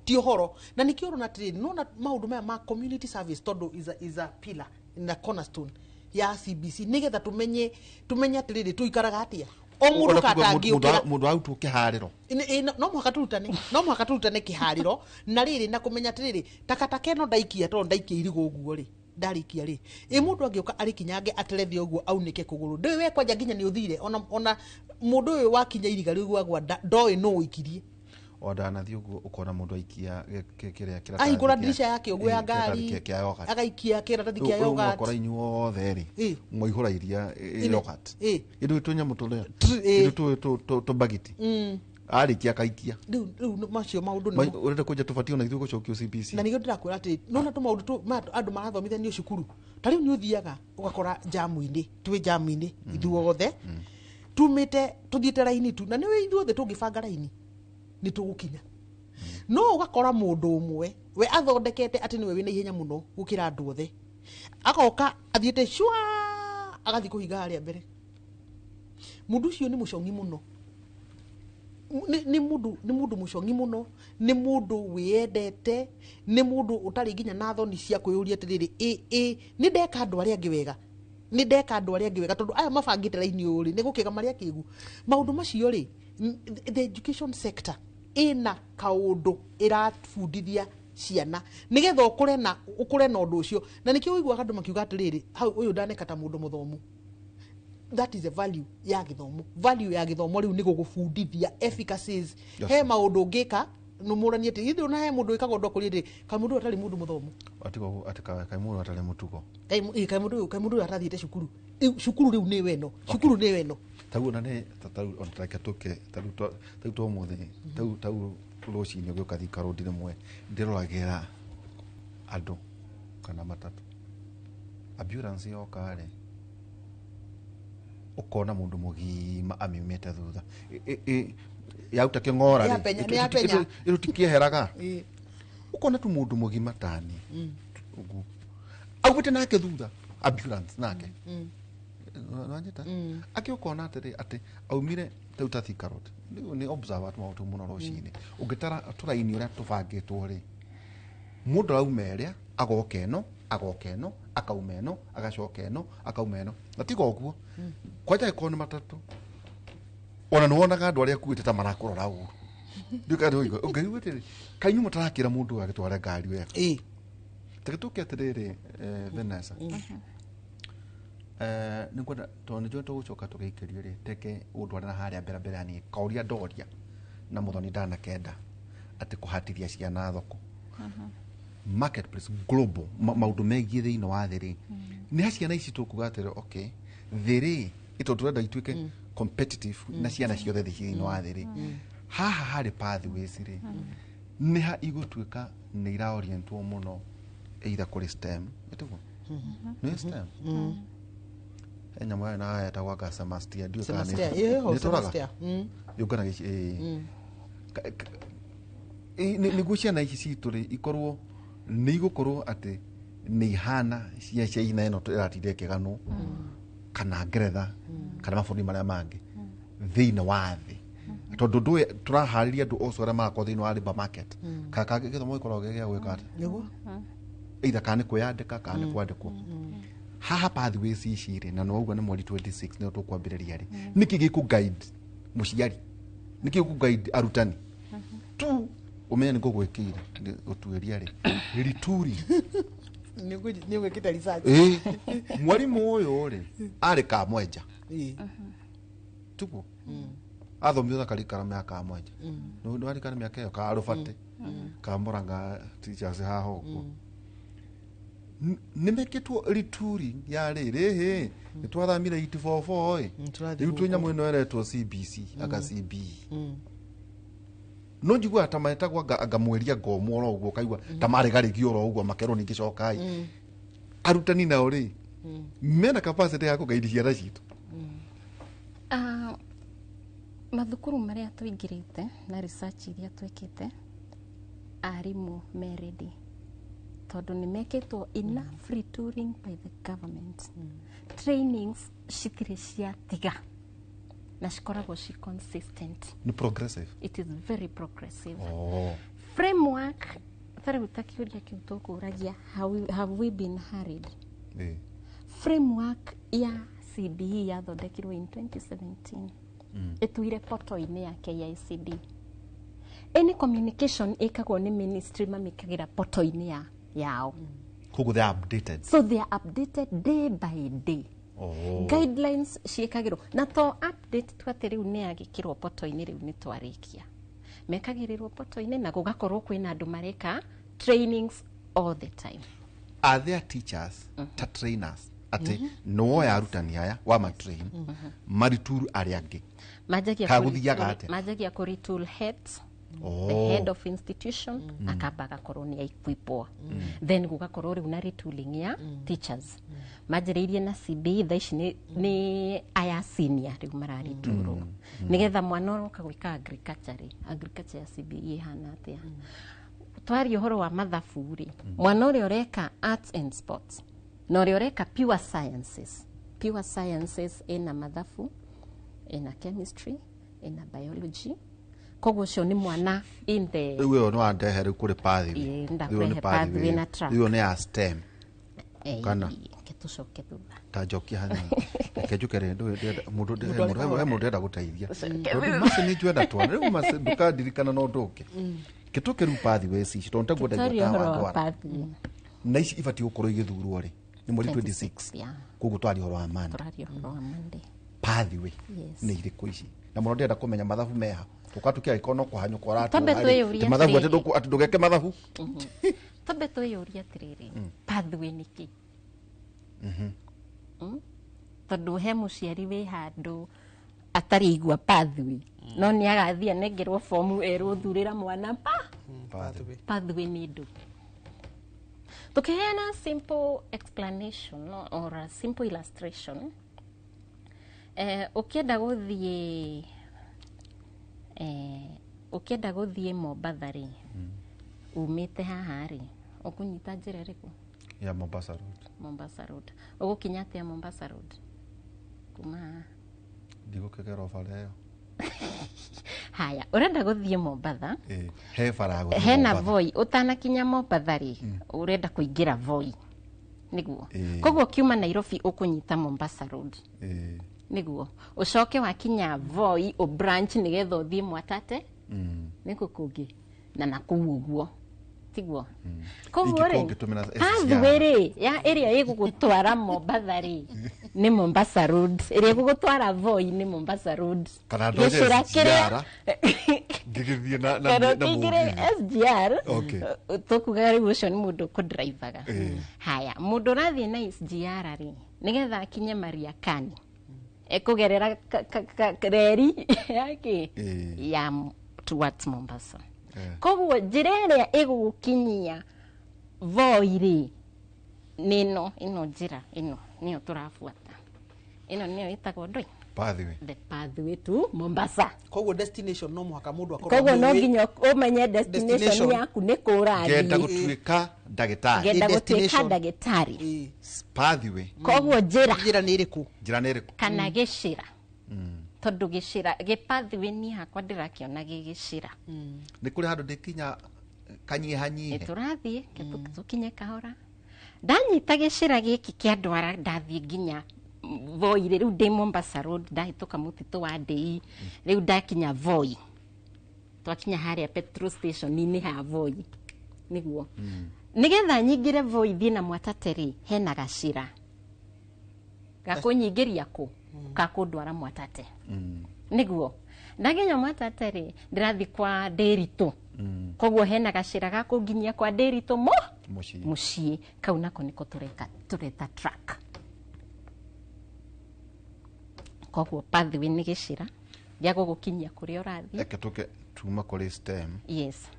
ti horo na nikio rona ati no na maundu ma community service todo is a pillar in the cornerstone ya CBC nigetha tumenye atiriri tuikaraga atia o mundu katangiukira mundu au tukihariro no mwaka turutane kihariro na riri na kumenya atiriri takataka no ndaikia to ndaikia irigo guo ri ndarikia ri mundu angioka ari kinyange aterethi uguo aunike kuguru ndui we kwanja nginya ni uthire ona mundu uyu wakinya iriga riu gwagwa ndoi no uikirie odanathi uguo ukona mundu aikia kiria kira ahingura dirisha yake uguo ya ngari agaikia kiratathi kia yogurt ukora inyu theri ngoihura iria yogurt indu tunya mutulea indu tu bagiti arikia kaikia riu macio maundu ni urenda kuja tufatio na ithuko gucokio CBC na nigo ndirakwira ati nona tu maundu tu andu marathomithania cukuru tariu ni uthiaga ugakora jamu-ini twi jamu-ini ithuothe tumite tuthiete raini tu na niwe ithuothe tungibanga raini ni tugukinya no ugakora mundu umwe we athondekete ati niwe wina ihenya muno gukira andu othe agoka athiete shwa agathi kuhiga haria mbere mundu ucio ni mucongi muno ni mundu mucongi muno ni mundu wiendete ni mundu utari nginya na thoni cia kwiyuria atiriri ni ndeka andu aria angi wega tondu aya mabangite raini uri ni gukiga maria kigu maundu macio ri the education sector ina kaundu irafundithia ciana nigetha ukure na undu ucio na nikio uigwa andu makiuga atiriri hau uyu ndanekata mundu muthomu that is the value ya githomo riu ni gugufundithia efficacies he maundu ngika numurani ati ithu na he mundu ikago ndokuri ati kai mundu atari mundu muthomu atiko atika kai mundu atari mutugo kai mundu atathiite cukuru riu ni weno cukuru ni weno tau na ne tau on track atoke tau to muthe tau rucini gyo kathi karodi rimwe ndiroragira andu kana matatu ambulance yokare ukona mundu mugima amiumete thutha yauta kingora irutikieheraga ukona tu mundu mugima tani ugu augite nake thutha ambulance nake nanyita akiukona ati aumire tauta thikarot ni observe mautu muno rucini ugitara turaini uria tubangitwo ri mundu aumeria agokeno akaumeno agacokeno akaumeno natigo oguo kwaja ikoni matatu ona nuonaga andu aria kuite ta marakurora uru ndikari uigo ungaiwete kainyu mutarakira mundu agitwara ngari wega tagituke atiriri Vanessa nikwenda to nijo tugucoka tugikirio ri teke undwara haria mbere ani kauria ndoria na muthoni ndana kenda ati kuhatithia ciana thoko marketplace global maundu megie thiini wa thiri ni haciana ici tukuga atiri okay thiri ito turenda ituike competitive na ciana ciothe thiini wa thiri haha hari pathways ri ni ha igutuika ni ira orientwo muno either kuri STEM itugo ni STEM enya mwana na haya tawaka samastia ndio kana ni toraga yugana ni gucia na ici cituri ikorwo ni gukorwo ati ni hana cia ina ino iratire kiganu kana Ngeretha kana mafundi maria mangi thiini wa thi tondu ndu turahariria andu oco aria makwo thiini wa labor market kaka githomo ikorwo gia gwika ati niguo either kana kuyandika kana kwandikwo haha pathways iciri na no uguo ni mweri 26 ni tukwambiriria ri niki giku guide muciari niki giku guide arutani tu umenya niko gwikira utueria ri rituri ni gwikita research mwarimu uyu ri ari ka mwenja tuko athomithia karikara me ka mwenja no ari kana miaka yo ka arufate ka moranga teachers haho uguo nimeketwo rituri ya riri nitwathamire 844 riu twinyamo ino eretwo CBC aga CB no njigua tamaetagwa agamweria ngomoro uguo kaigwa tamari garigio ro uguo makero ningi cokai arutani na uri mena capacity ya kugaidi ciana citu mathukuru maria tuingirite na research iria twekite arimu meredi tondu ni meketwo enough retooling by the government. Trainings citire cia tiga na cikoragwo ci consistent. Ni progressive. It is very progressive. Oh. Framework thare utakiuria kiutokuragia have we been hurried? Framework ya CBE yathondekirwo in 2017 ituire poto-ini ya KICD. Any communication ikagwo ni ministry mamikagira poto-ini yao. Koguo they are updated. So they are updated day by day. Oh. Guidelines ciikagirwo na to update twate riu ni agikirwo poto-ini riu ni twarikia mekagirirwo poto-ini na gugakorwo kwina andu mareka trainings all the time. Are there teachers ta trainers ati no ya arutani aya wa matrain marituru ari angi majagia ku retool heads. The head of institution akamba gakorwo ni equipwa then gugakorwo riu na retooling ya teachers majiriirie na CBE thaici ni aya senior riu mararituro nigetha mwana uroka gwika agriculture ya CBE hana atia twari uhoro wa mathabu ri mwana uri ureka arts and sports na uri ureka pure sciences ina mathabu ina chemistry ina biology koguo cio ni mwana in the uyo no andehere kuri pathway na track uyo ni a STEM kana ketucoke thutha ta njoki hana kejukere mundu ndenda guteithia tondu masi ni njwenda twana riu masi ndukandirikana no nduke kituke ru pathway ci tondu ngwenda gutawa na ici ibati gukorwo igithurwo ri ni mweri 26 koguo twari horo wa Monday pathway ni iriku ici na muno ndenda kumenya mathabu meha tukatukia ikono kwa hanyo kwa ratu mathabu ati ndugeke mathabu tambe tuyuria atiriri pathway niki tondu he muciari wi handu atari igua pathway no ni agathia nengerwo formu erwo thurira mwana pathway ni ndu tukiheana simple explanation or a simple illustration. Ukienda guthie Mombatha ri umite haha ri ukunyita njira riku ya Mombasa Road ugukinya atia Mombasa Road kuma ndigukegera ofareo haya urenda guthie Mombatha he farago hena Voi utanakinya Mombatha ri urenda kuingira Voi niguo koguo kiuma Nairobi ukunyita Mombasa Road niguo ucoke wakinya Voi o branch nigetha uthie Mwatate niko kungi na nakuu uguo tiguo koguo ri pathway ya area igugutwara Mombatha ri ni Mombasa Road area igugutwara Voi ni Mombasa Road kana ndoje SGR ngigithie na SGR tukuga ri ucio ni mundu ku drivaga haya mundu rathie na SGR ri nigetha akinye Mariakani ekugerera reri yake ya towards Mombasa koguo njira iria igugukinyia Voi ri nino ino njira ino niyo turafuata ino niyo itagwo ndoi the pathway to Mombasa koguo destination no muhaka mundu akorwo koguo no nginya umenye destination yaku ni kurathi ngenda gutuika ndagitari pathway koguo njira ni iriku kana gicira tondu gicira gipathway ni hakwa ndirakiona gigicira ni kuri handu ndikinya kanyihanyihe turathie tukinye kahora ndanyita gicira giki kia ndwara ndathie nginya Voi riu ndi Mombasa Road ndahituka mutitu wa Ndei riu ndakinya Voi twakinya haria petrol station ni ha Voi niguo nigetha nyingire Voi thie na Mwatate ri hena gacira gakunyingiria ku kakundwara Mwatate niguo ndaginya Mwatate ri ndirathi kwa Ndiritu koguo hena gacira gakunginyia kwa Ndiritu mucii kau nako niko tureta track koguo pathway ni gicira gya gugukinyia kuria urathi eketuke tuma kuri STEM yes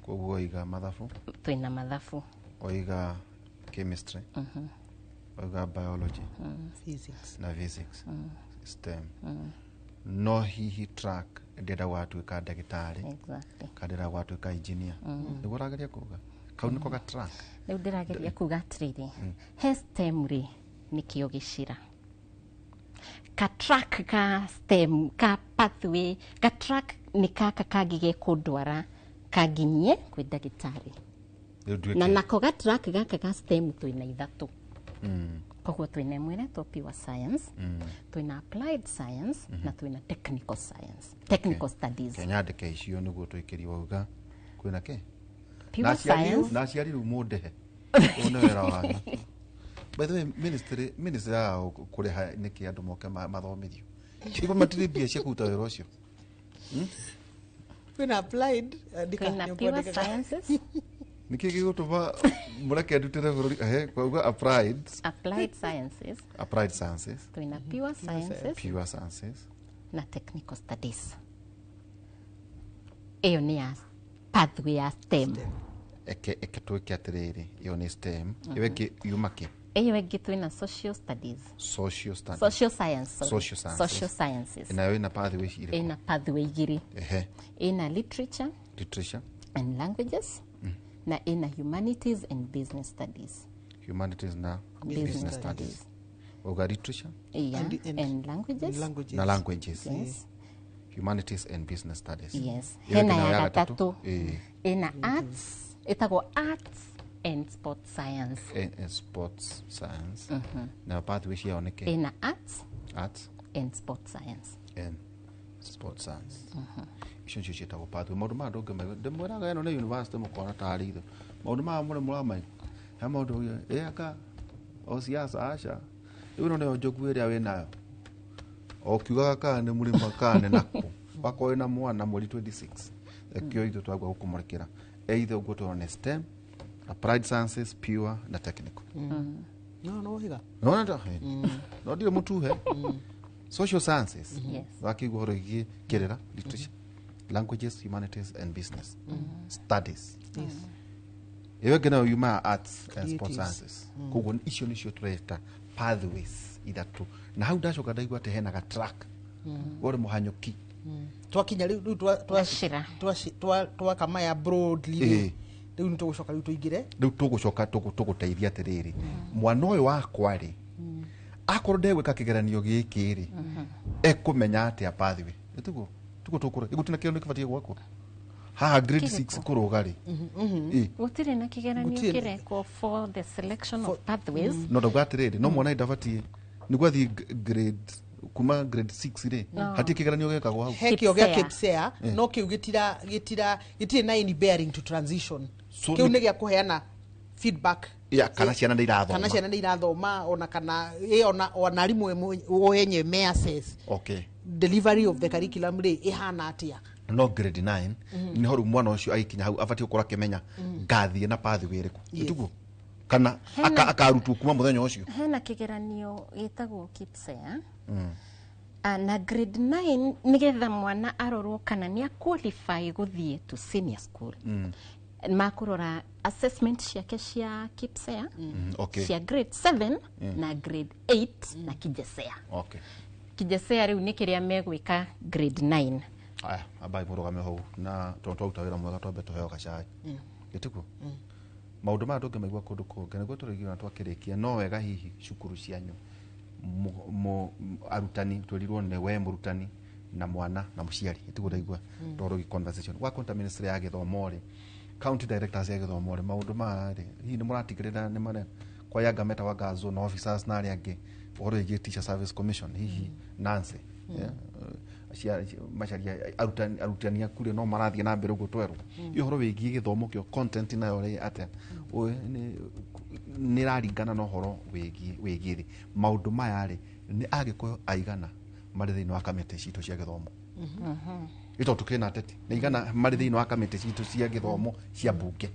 koguo iga mathabu twina mathabu oiga chemistry oiga biology physics na physics STEM no hihi track ndenda gwatuika ndagitari exactly kandira gwatuika engineer niguo rageria kuga kau niko ga track rä u ndä rageria kuga atä rä he stem rä nä kä o gä cira ka track ka stem ka pathway ka track nä kaka kangä ge kå ndwara kanginyie kwä ndagä tarä na nako ga track gaka ga stem twä na ithatå koguo twä na mwä retwo pure science twä na applied science na twä na technical science technical studies kenyandike icio nä guo twä kä ri wauga kwä na kä pure science na aciari rä u må ndehe å nä wera wanyu. By the way, minister yao kå rä ha nä kä andå moke mathomithio igo matirä mbia cia kå ruta wä ra å cio kwina applied twä na pure sciences nä kä gä gå tå ma må reke ndutä re bå rå ri kwauga applied sciences twä na pure sciences na technical studies ĩyo nĩ ya pathway ya STEM eke twä ke atä rä rä ä yo nä stem ä yo ä yuma kä ĩyo ĩngĩ twĩ na social sciences nayo ä na pathway cirä ĩna pathway igĩrĩ ehe ĩna literature and languages na ĩna humanities and business studies na business studies oga literature and languages na languages yes humanities and business studies yes hena ya gatatu ina arts ĩtagwo arts and sports science na pathway ciao nĩ kĩ ina arts and sports science icio ncio ciĩtagwo pathway maũndũ ma ndũngĩ maigua ndĩmwĩraga ĩno nĩ university mũkona tarĩ itho maũndũ maya mũrĩ mũramaiga he maũndũ aka o siasa aca rĩu ĩno nĩyo njogu ĩrĩa wĩ nayo o kiugaga kana nĩ mũrĩma kana nako wakorwo na mwana mweri 26 ekio ithu twagwa gũkũmũrĩkĩra either ũguo tũrone STEM applied sciences pure na technical no higa no ndirĩ mũtuhe social sciences wakĩigua ũhoro wĩgiĩ kĩrĩra literature languages humanities and business studies ĩyo ĩngĩ nayo yumaga arts and sports sciences koguo icio nĩcio tũreta pathways ithatũ na hau ndacoka ndaigua atĩ hena ga track ũrĩ mũhanyũki twakinya rĩu twakama ya broadly rĩu nĩ tũgũcoka rĩu tũingĩre rĩu tũgũcoka tũgũteithia atĩrĩrĩ mwana ũyũ wakwa rĩ akorwo ndegwĩka kĩgeranio gĩkĩ rĩ ekũmenya atĩa pathway tiguo tũkũrĩ ĩgũtina kĩo nĩ kĩbatiĩ gwakwo haha grade 6 kũrũga rĩ gũtirĩ na kĩgeranio kĩrekwo for the selection of pathways no ndauga atĩrĩrĩ no mwana ndabatiĩ nĩguo athiĩ grade kuma grade 6 rĩ hatirĩ kĩgeranio gĩkagwo hau he kĩo gĩa KPSEA no kĩu gĩtirĩ na any bearing to transition kĩu nĩ gĩa kũheana feedback kana ciana nĩ irathoma ona kana ona arimũ o yenye me assess delivery of the curriculum rĩ ihana atĩa no grade 9 nĩ ho rĩu mwana ũcio agĩkinya hau abatiĩ gũkorwo akĩmenya ngathiĩ na pathway ĩrĩkũ ĩtuguo kana akarutwo kuma mũthenya ũcio hena kĩgeranio gĩtagwo KPSEA na grade 9 nĩgetha mwana arorwo kana nĩ qualify gũthiĩ to senior school makũrora assessment ciake cia KPSEA cia grade 7 na grade 8 na KJSEA KJSEA rĩu nĩ kĩrĩa megwĩka grade 9 aya abai mũrũgame hau na twaruta wĩra mwega twambe tũheo gacai gĩtiguo maũndũ maya ndũngĩmaigua kũndũ kũngĩ nĩguo tũrĩgiona twakĩrĩkia no wega hihi cukuru cianyu arutani twĩrirwo nĩ we mũrutani na mwana na mũciari ĩtiguo ndaigua twarũgi conversation wa content ministry ya gĩthomo rĩ county directors ya gĩthomo rĩ maũndũ maya rĩ hihi nĩ mũratigĩrĩra nĩ marĩa kwa Yanga metagwa zone officers na arĩa angĩ ũhoro wĩgiĩ teacher service commission hihi Nancy macaria arutani akũrĩ no marathiĩ na mbere ũguo twerwo ũhoro wĩgiĩ gĩthomo kĩo content nayo rĩ atĩa nĩ raringana na ũhoro wĩgiĩ rĩ maũndũ maya rĩ nĩ Agĩkũyũ aigana marĩ thĩinĩ wa kamĩtĩ citũ cia gĩthomo ĩtondũ tũkĩrĩ na ateti nĩ igana marĩ thĩinĩ wa kamĩtĩ citũ cia gĩthomo cia mbunge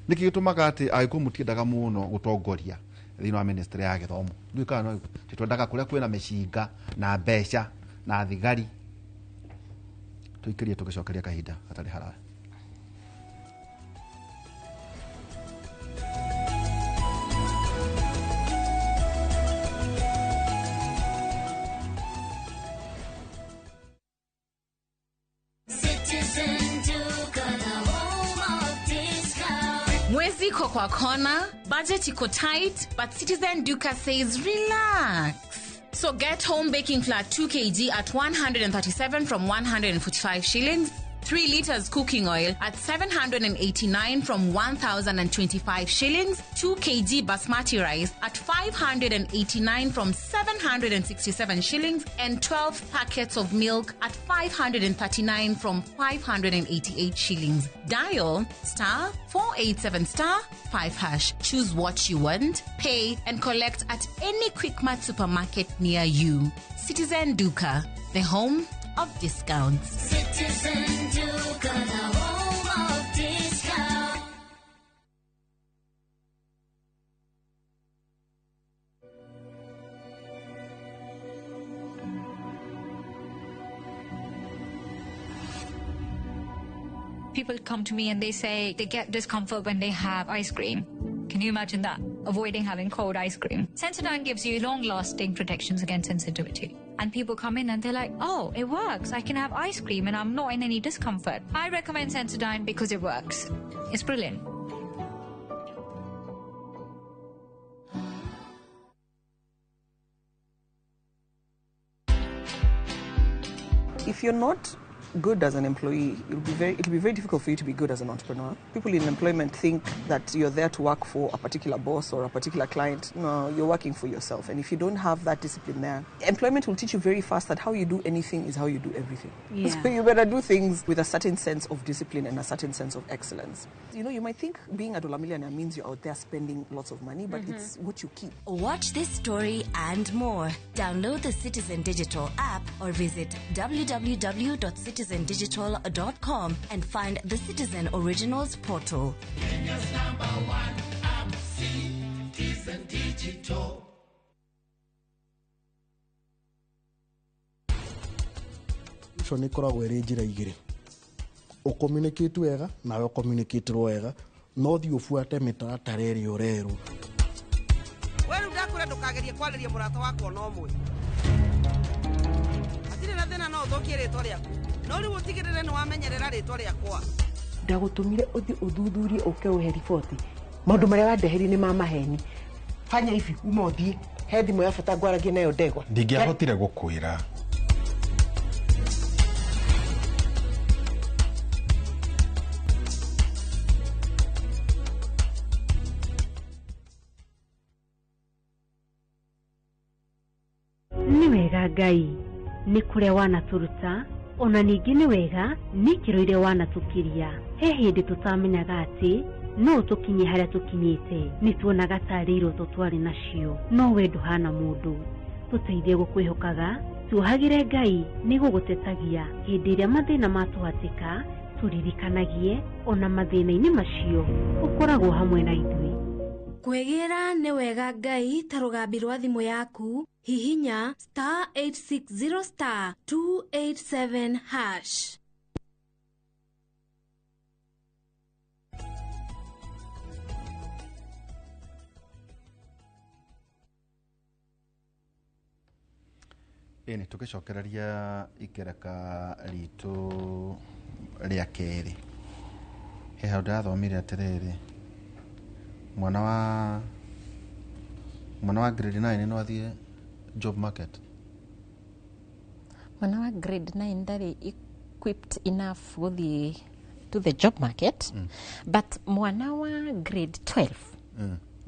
nĩkĩ gĩtũmaga atĩ Agĩkũyũ mũtiendaga mũno gũtongoria thĩinĩ wa ministry ya gĩthomo ndũĩkaga no twendaga kũrĩa kwĩna mĩcinga na mbeca na thigari tũikĩrie tũgĩcokeria kahinda hatarĩ haraya Mwezi iko kwa kona, budget iko tight, but Citizen Duka says relax. So get home baking flour 2 kg at 137 from 145 shillings. 3 liters cooking oil at 789 from 1,025 shillings. 2 kg basmati rice at 589 from 767 shillings. And 12 packets of milk at 539 from 588 shillings. Dial *487*5#. Choose what you want, pay, and collect at any Quickmart supermarket near you. Citizen Duka, the home of discounts. Citizen Duka, the home of discounts. People come to me and they say they get discomfort when they have ice cream. Can you imagine that? Avoiding having cold ice cream. Sensodyne gives you long-lasting protections against sensitivity. And people come in and they're like, oh, it works. I can have ice cream and I'm not in any discomfort. I recommend Sensodyne because it works. It's brilliant. If you're not good as an employee, it'll be very difficult for you to be good as an entrepreneur. People in employment think that you're there to work for a particular boss or a particular client. No, you're working for yourself. And if you don't have that discipline there, employment will teach you very fast that how you do anything is how you do everything. Yeah. So you better do things with a certain sense of discipline and a certain sense of excellence. You know, you might think being a dollar millionaire means you're out there spending lots of money, but it's what you keep. Watch this story and more. Download the Citizen Digital app or visit www.citizendigital.com and find the Citizen Originals portal. Kenya's #1 app, Citizen Digital. So nä koragwo ä njä ra igä rä å communicate wega nawe å communicate wega no thiä å buate mä taratara ä rä a å rerwo we rä u ndakwä ra ndå kagerie kwarä ria må rata wakwa no mwe atirä na thä na no å thåkie rä twa rä aku no rä u å tigä rä re nä wamenyerera rä twa rä akwa ndagå tå mire å thiä å thuthurie å ke å he riboti maå ndå marä a wandeheri nä ma maheni fanya hivi uma å thiä he thimå ya bata ngwaragie nayo ndegwa ndingĩahotire gũkwĩra nĩ wega Ngai nĩ kũrĩa wanatũruta ona ningĩ nĩ wega nĩ kĩro iria wanatũkĩria he hĩndĩ tũtamenyaga atĩ no tũkinye harĩa tũkinyĩte nĩ tuonaga tarĩ iroto twarĩ nacio no we ndũhana mũndũ tũteithie gũkwĩhokaga tuohagĩre Ngai nĩ gũgũtetagia hĩndĩ ĩrĩa mathĩna matũhatĩka tũririkanagie ona mathĩna-inĩ macio ũkoragwo hamwe na ithuĩ kwegera nĩ wega Ngai ta rũgambi rwa thimũ yaku hihinya *860*287#. Ĩni tũgĩcokereria ikereka ritũ rĩa kerĩ he hau ndathomire atĩrĩrĩ mwana wa grade 9 no athiĩ job market. Mwana wa grade 9 ndarĩ equipped enough gũthiĩ to the job market but mwana wa grade 12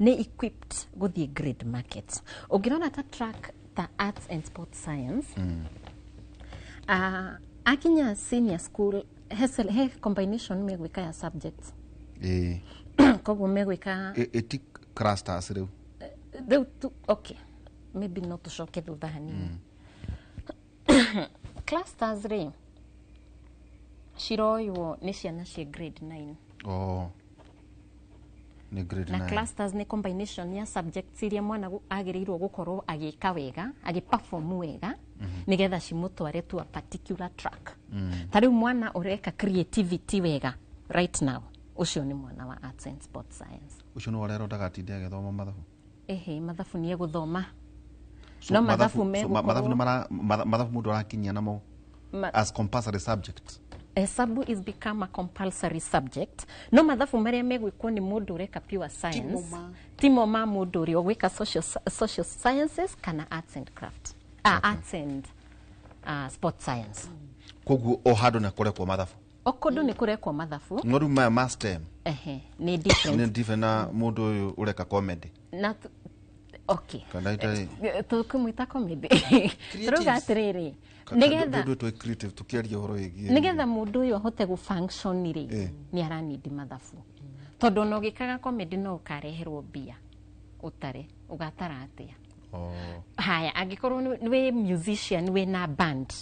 nĩ equipped gũthiĩ grade market. Ũngĩrona ta track ta arts and sports science akinya senior school he combination megwĩka ya subjects koguo megwĩka ĩti clusters rĩu okay maybe no tũcoke thutha hanini clusters rĩ ciroywo nĩ ciana cia grade 9 nĩ grade 9 na clusters nĩ combination ya subjects iria mwana agĩrĩirwo gũkorwo agĩka wega agĩperform wega nĩgetha cimũtware to a particular track ta rĩu mwana ũreka creativity wega right now ucio nĩ mwana wa arts and sports science ucio nĩ warero ndagatinde agĩthoma mathabu mathabu nĩ egũthoma no mathabu mathabu mũndũ arakinyia namo as compulsory subject hesabu is become a compulsory subject no mathabu maria megwikwo ni mundu ureka pure science timo ma mundu uri ogwika social sciences kana arts and craft arts and sport science koguo o handu na kurekwo mathabu okodo ni kurekwo mathabu no ru ma master ni different ni different na mundu uyu ureka comedy na okay tukumwita comedy turuga atiriri nigetha mundu uyu ahote gu function ri ni aranidi mathabu tondu no gikaga comedy no ukareherwo bia utare ugatara atia haya angikorwo ni musician we na band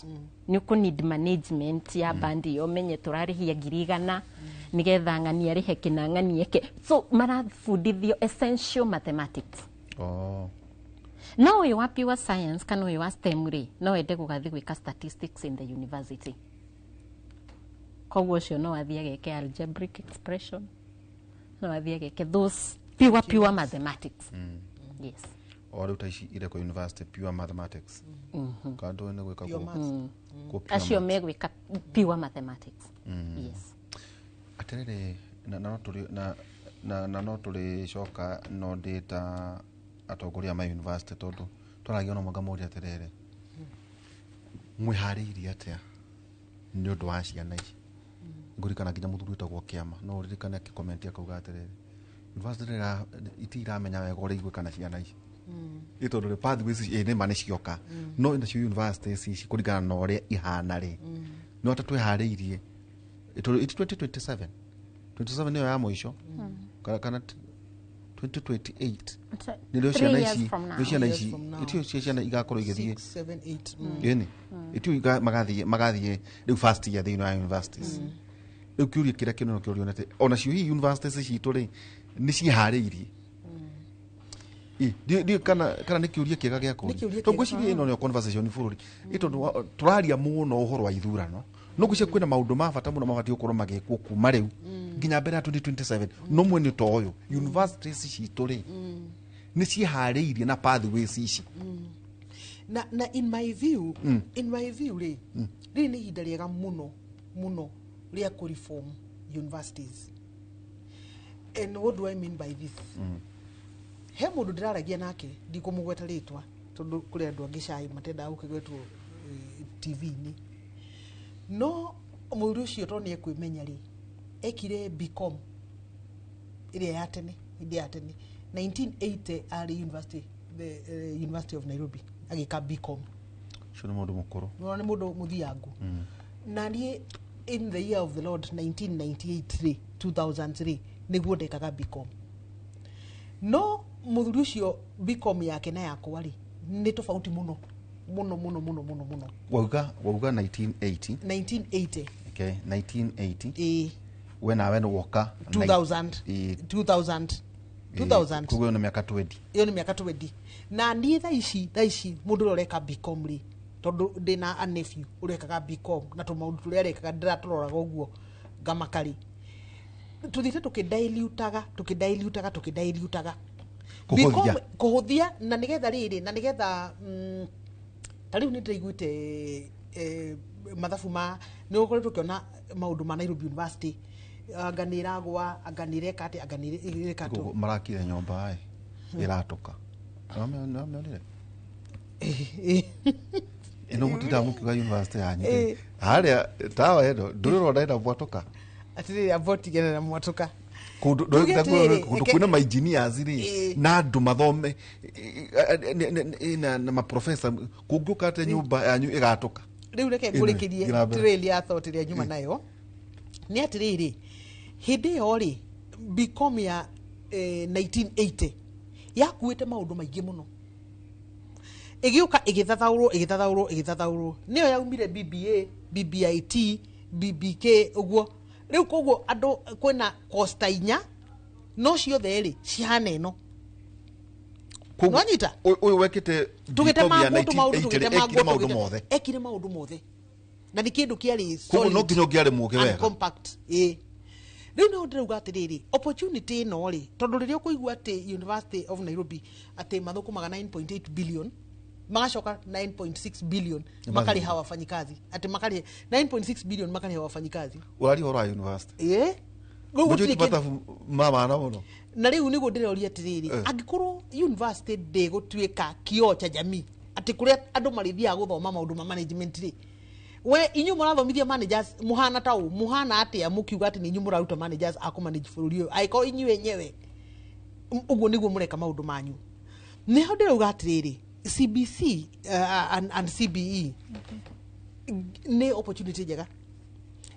ni ku need management ya band yo menye turarihia 100 nigetha ngani arihe kina ngani yake so marafundithio essential mathematics no uyu wa pure science kana uyu wa STEM ri no ende gugathi gwika statistics in the university koguo cio no athie geke algebraic expression no athie geke those pure mathematics yes or utaishi ile kwa university pure mathematics kando ene gweka ko acio megwika pure mathematics yes aterere na no tuli shoka no data atogoria ma university tondu twaragia no magamuri aterere mwihariria atia ni undu wa ciana ici ngurikana nginya muthuri utagwo kiama no ririkana akikomenti akauga aterere university itiramenya wega uri igwikana ciana ici itondo le pathways ene mane cioka no ina cio universities ici kurigana na uria ihana ri no atatwe hariirie ito 2027 niyo ya mwisho kana 2028 nilio ciana ici itio ciana igakorwo igithie 7 8 yeni itio magathie riu first year thini ya universities riu kiuria kira kino kiurio nete ona cio hi universities citu ri ni cihariirie Di kana ni kiuria kiega gya kuri to gwiciria ino ni conversation bururi ito turaria muno uhoro wa ithurano no gwicia kwina maundu ma bata muno mabati ukorwo magikwo kuma riu nginya mbere ya 2027 no mwene to uyu universities citu ri ni cihariirie na pathways ici na in my view ri ni ihinda riega muno ria ku reform universities. And what do I mean by this? He mundu ndiraragia nake ndikumugweta ritwa tondu kuri andu angi cai matenda ukigwetwo TV ni no mundu ucio to nie kwimenya ri ekire BCom ile ya tene 1980 ali university the University of Nairobi agika BCom shona mundu mukuru no ni mundu muthiangu na nie in the year of the Lord 1998 2003 niguo ndekaga BCom no muthuri ucio BCom yake na yakwa ri ni tofauti muno wauga 1980 okay 1980 when I went woka 2000 kugo na miaka 20 iyo ni miaka 20 na ndi tha ici mundu ureka BCom ri tondu ndina a nephew urekaga BCom na to maundu turi arekaga ndiratroraga uguo ngamakari tuthite tukidilutaga kuhuthia na nigetha riri na nigetha tariu ni ndaiguite mathabu ma ni ukoretwo kiona maundu ma Nairobi University anganiragwa anganireka ati anganireka to marakire nyomba ai iratoka nameonire ino mutita mukiga university yanyu haria tawa edo nduriro ndaenda mwatoka atiri avoti gena na mwatoka kundu kuna ma engineers ri na andu mathome na ma professor kunguka ate nyumba yanyu igatoka riu reke ngurikirie trail ya thought ria nyuma nayo ni atiriri hindi yo ri BCom ya 1980 yakuite maundu maingi muno igiuka igithathaurwo niyo yaumire BBA BBIT BBK uguo riu koguo andu kwina costa inya no ciothe ri cihana ino nwanyita uyu wekite ekire maundu mothe na ni kindu kiari solid no nginya ngiari muge wega compact riu no ndiruga atiriri opportunity ino ri tondu riria kuigua ati University of Nairobi ati mathukumaga 9.8 billion magacoka 9.6 billion makali hawa wafanyikazi ati makali 9.6 billion makali hawa wafanyikazi urari horo wa university gutire pata mama na muno na riu nigo ndiroria tiriri angikorwo university de gutwika kio cha jamii ati kuria andu marithia guthoma maundu ma management ri we inyu murathomithia managers muhana tau muhana atia mukiuga ati ni inyu muraruta managers akumanage bururi uyu aiko inyu wenyewe uguo niguo mureka maundu manyu niho ndirauga atiriri CBC and CBE ni opportunity njega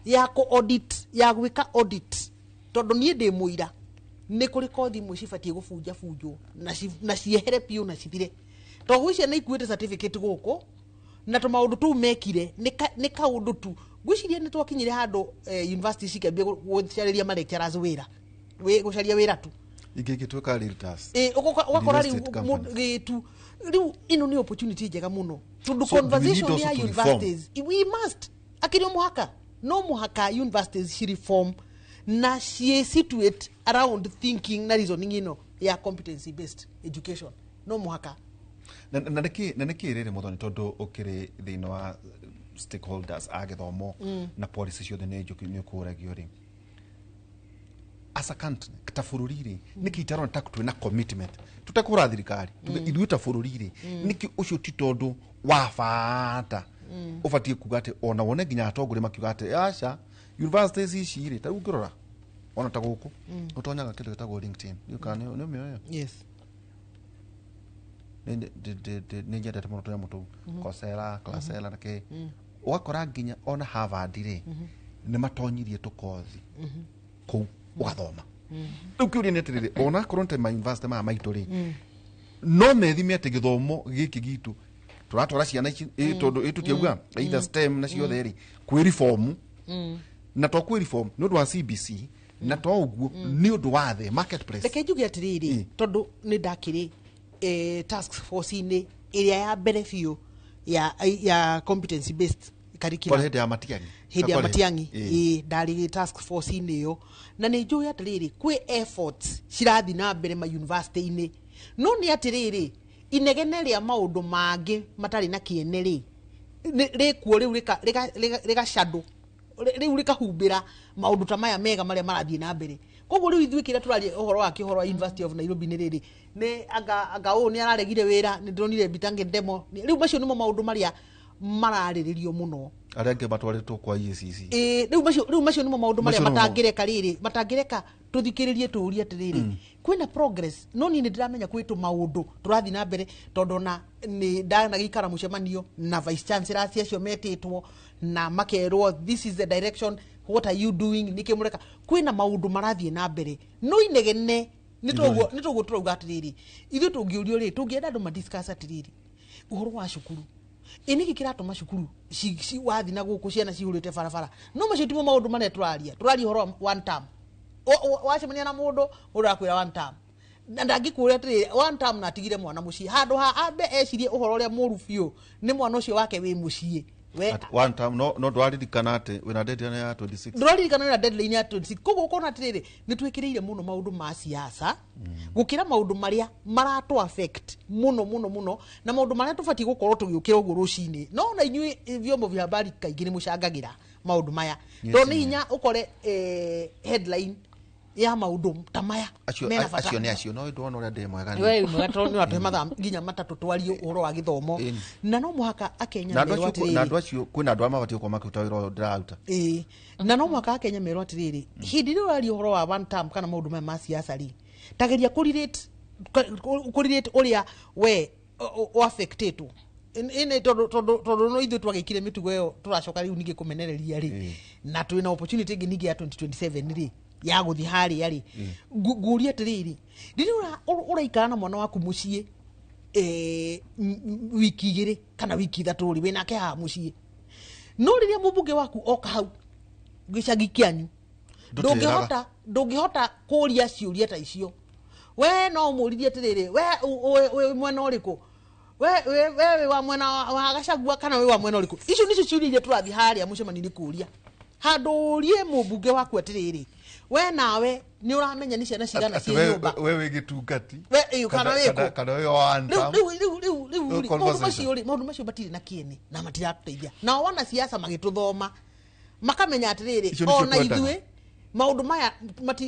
ya ko audit ya gwika audit tondu nie ndi muira ni kuri kothi imwe cibatie gubunja bunjo na ciehere piu na cithire to gwicia na ikuite certificate guku na to maundu tu mekire ni kaundu tu gwiciria ni twakinyire handu university cikambia gucariria ma lecturers wira gucaria wira tu igigitwika realtors ugakora riu riu ino ni opportunity njega muno to conversation ya universities we must akirio muhaka no muhaka universities reform na she situate around thinking na reasoning ino ya competency based education no muhaka na niki riri muthoni tondu ukiri thino wa stakeholders agithomo na policy ciothe ni njukinyo kuragio ri as a country ta bururi niki itarona ta twina commitment tutakura thirikari ithuita bururi niki ucio ti tondu wa bata ubatie kuga ati ona wone nginya atongore makiuga ati aca universities ici ri ta ungirora ona ta guku utonyaga kindu gitagwo LinkedIn ni umioyo yes ni njendete muno tuya mutu Coursera Coursera nake wakora nginya ona Harvard ri ni matonyirie tukothi ku ugathoma riu kiuria ni atiriri ona koronte ma university ma maitu ri no methimi ati githomo giki gitu turatwara ciana ici tondu tukiuga either STEM na ciothe ri kwi reform na to kwi reform no ndwa CBC na to uguo ni undu wa the marketplace reke njuge atiriri tondu ni ndakiri task force ini iria ya mbere biu ya competency based curriculum hindi ya Matiangi ndari task force ini yo na ni njuge atiriri kwi efforts cirathi na mbere ma university ini no ni atiriri inegene ria maundu mangi matari na kiene ri rikuo riu rika shadow riu rikahumbira maundu ta maya mega maria marathie na mbere koguo riu ithuikira turari uhoro wa kihoro wa University of Nairobi ni riri ni anga ni araregire wira ni ndronire bitange demo riu macio nimo maundu maria marariririo muno arenge batwaritwo kwa EACC riu macio nimo maundu maria matangireka tuthikiririe tuuria atiriri kwina progress no ni ndiramenya kwitu maundu turathi na mbere tondu na ni ndana gikara mucemanio na vice chancellor acio metitwo na makerwo this is the direction what are you doing nikimureka kwina maundu marathie na mbere no inegene nitoguo turauga atiriri ithu tungiurio ri tungienda andu madiscuss atiriri uhoro wa cukuru iniki kiratuma cukuru ci wathi na guku ciana cihurite barabara no macio timo maundu mane turaria horo one term wacemania na mundu urakwira one term na ndangikuria atiriri one term na tigire mwana mucii handu ha ambe ecirie uhoro uria muru biu ni mwana ucio wake wi mucii one time no dwaririkana ati wina deadline ya 26 dwaririkana wina deadline ya 26 koguo kona atiriri ni twikiriire muno maundu ma siasa gukira maundu maria maratu affect muno na maundu maria tubatie gukorwo tugiukira uguo rucini no na inyui vyombo vya habari kaingi ni mucangagira maundu maya to ni hinya ukore headline ya maundu tamaya acio ni acio no ndona uria ndi mwega we mwega ni watu matha nginya matatu twario uhoro wa githomo na no muhaka akenya merwa atiriri na andu acio kwina andu amabatie ko makuta wiro ndiraruta na no muhaka akenya merwa atiriri hindi ri urario uhoro wa one term kana maundu ma siasa ri tageria kurirate uria we o affected ine todo no ithu twagikire mitugo yo turacoka riu ningi kumenereria ri na twina opportunity ingi ningi ya 2027 ri ya guthi hari yari nguria atiriri ndira uraikara na mwana waku mucii wiki igiri kana wiki ithatu ri wina ke ha mucii no riria mubunge waku oka hau gicagi kianyu ndungihota kuria ciuria ta icio we no muririe atiriri we mwena uriku we wa mwena wa Gachagua kana we wa mwena uriku icio nicio ciuria iria turathi haria mucemani kuria handurie mubunge waku atiriri we nawe ni uramenya ni ciana cigana cie nyumba we gitungati we kana wiko kana we wanta maundu macio batire na kieni na matiratuteithia na wana siasa magituthoma makamenya atiriri ona ithue maundu maya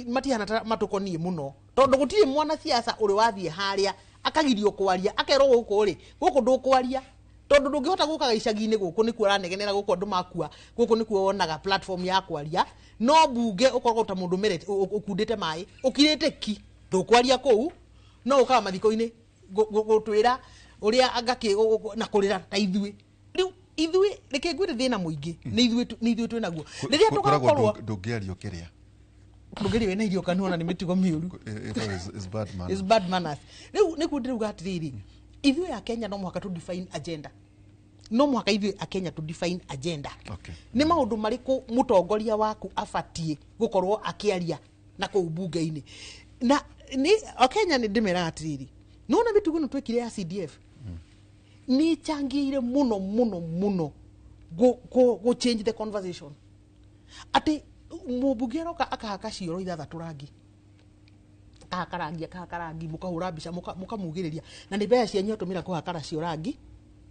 matihana matukonie muno tondu gutire mwana siasa uri wathie haria akagirio kwaria akerwo guku ri guku ndukwaria tondu ndungihota guka icagi-ini guku ni kuaranegenera guku andu makua guku ni kuonaga platform ya kwaria no bunge ukorwo ta mundu mere ukundite mai ukirite ki ndukwaria kuu no ukama mathiko-ini gutwira uria angaki na kurira ta ithue riu ithue reke ngwire thina muingi ni ithue twinaguo riria tugakorwo ndungiario kiria ndungiario na irio kanona ni mitigo miuru is bad manners riu ni kundiruga atiriri ithue ya Kenya no mwaka to define agenda no mwaka ithue a Kenya to define agenda ni maundu mariku mutongoria waku afatie gukorwo akiaria na ku bunge-ini na ni Kenya ni ndimera atiriri nona bitugo twekire ya CDF ni changiire muno go change the conversation ati mubugero akahaka cioro ithathatu rangi akahakarangi mukahura mbica mukamugiriria na ni bea cianyu atumira kuhakara cio rangi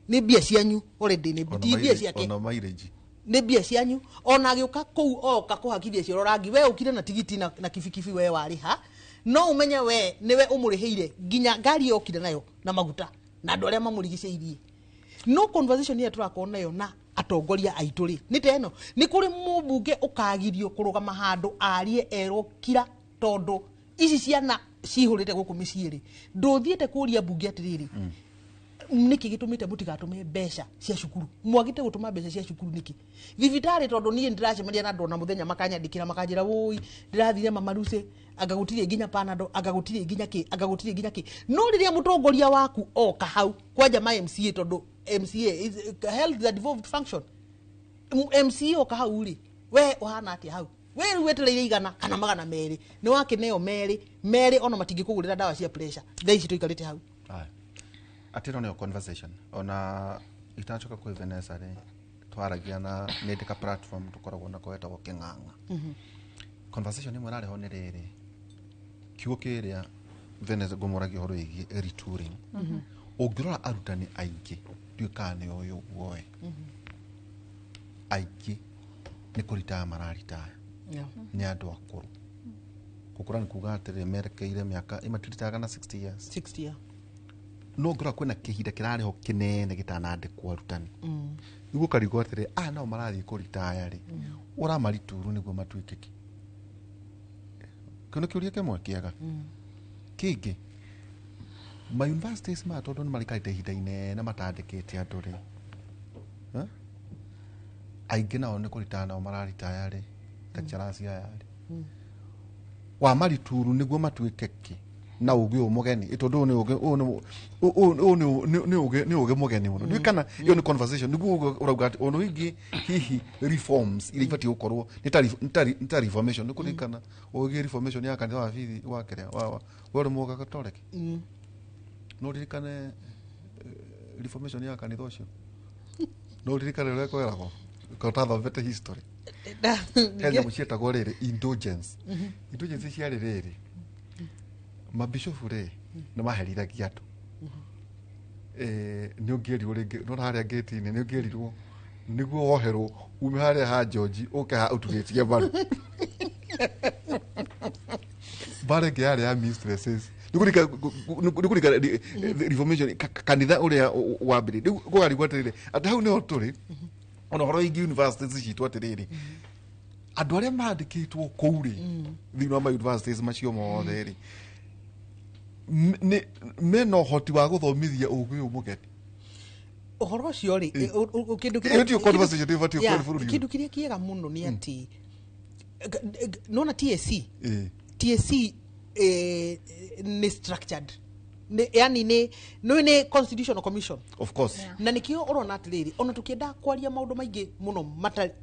ni bia cianyu already ni bia ciake ona mileage ni bia cianyu ona agiuka kuu oka kuhakithia cio rangi we ukire na tigiti na kibikibi we wariha no umenye we niwe umurihiire ginya ngari yokire nayo na maguta na andu aria mamurigiceirie no conversation ya turakona nayo na atongoria aituri ni teno ni kuri mubunge ukagirio kurugama handu arie erokira tondu ici ciana cihurite guku miciiri nduthiete kuria bunge atiriri niki gitumite mutigatume mbeca cia cukuru mwagite gutuma mbeca cia cukuru niki thibitari tondu nie ndiracemaria na ndona muthenya makanyandikira makanjira woi ndirathire mamaruse agagutirie ginya panado agagutirie ginya ki no riria mutongoria waku oka hau kwaja ma MCA tondu MCA is held the devolved function MCA oka hau ri we uhana ati hau we ruwetereire igana kana magana meri ni wakineo meri ona matingikugurira dawa cia pressure thaici tuikarite hau atiro ne conversation ona itachoka kwa Vanessa re twaragia na medical platform tukoragwo na kweta gukinganga conversation imwe rare honerere kiugo kiria Vanessa gomoragi horo igi retouring ugirora arutani aingi duikane oyo woe aingi ni kurita mararita ni andu akuru gukura ni kuga atere merekeire miaka imatiritaga na 60 years no ngora kwena kihinda kirareho kinene gitanandikwo arutani niguo karigo atire no marathie kuritaya ri ura marituru niguo matuikiki kono kiuria kemwe kiaga kingi ma universities ma tondu ni marikaite ihinda inene matandikite andu ri aingi nao ni kuritaya nao mararitaya ri lecturers aya ri wa marituru niguo matuikiki na ugi umugeni itondo ni ugi ni ugi mugeni muno ndikana iyo ni conversation niguo urauga ono igi hihi reforms ile ifati ukorwo ni reformation ndikulikana ugi reformation ya kanitha wa bithi wa kerea wore muga katoleki no dirikane reformation ya kanitha ucio no dirikane reko erako kotatha vete history Kenya mucieta gorere indulgence cia rere mabishofu re na maheriragia andu ni ungerirwo ringi no haria gate-ini ni ungerirwo niguo woherwo ume haria ha George uka utugetie baru bare ke haria mistresses nikurika reformation kanitha uria wambiri gugari gwatirire ati hau ni oturi ona horo igi universities citu atiriri andu aria mandikitwo kouri thini wa universities macio mothe ri meno hoti wa guthomithia ugi umugeni uhoro cio ri kindu kiria kiega muno ni ati nona TSC ni structured yani ni constitutional commission of course na nikio urona atiriri ona tukienda kwaria maundu maingi muno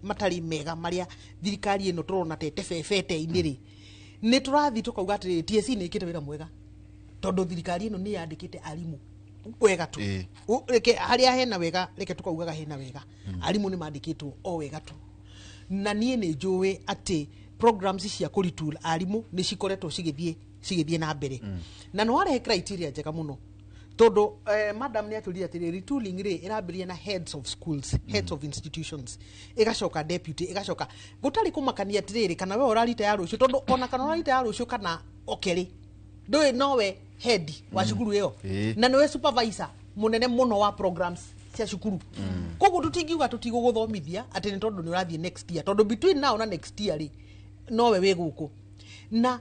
matari mega maria thirikari ino turona tefete iniri ni turathi tukauga atiriri TSC ni ikite wira mwega tondu thirikari ino ni yandikite arimu wega tu reke haria hena wega reke tukaugaga hena wega arimu ni mandikitwo o wega tu na nie ni njui ati programs cia kuritool arimu ni cikoretwo cigithie na mbere na no arehe criteria njega muno todo madam ni atulia atiri retooling ri irabiria na heads of schools, heads of institutions, igacoka deputy, igacoka gutari kumakania atiri kana we urarita ya rucio todo ona kana urarita ya rucio kana okeri ndui nowe head wa cukuru iyo na niwe supervisor munene muno wa programs cia cukuru koguo tutingiuga tutigũgũthomithia atĩ nĩ tondũ nĩ ũrathiĩ next year tondũ between now na next year ri nowe wĩ gũkũ na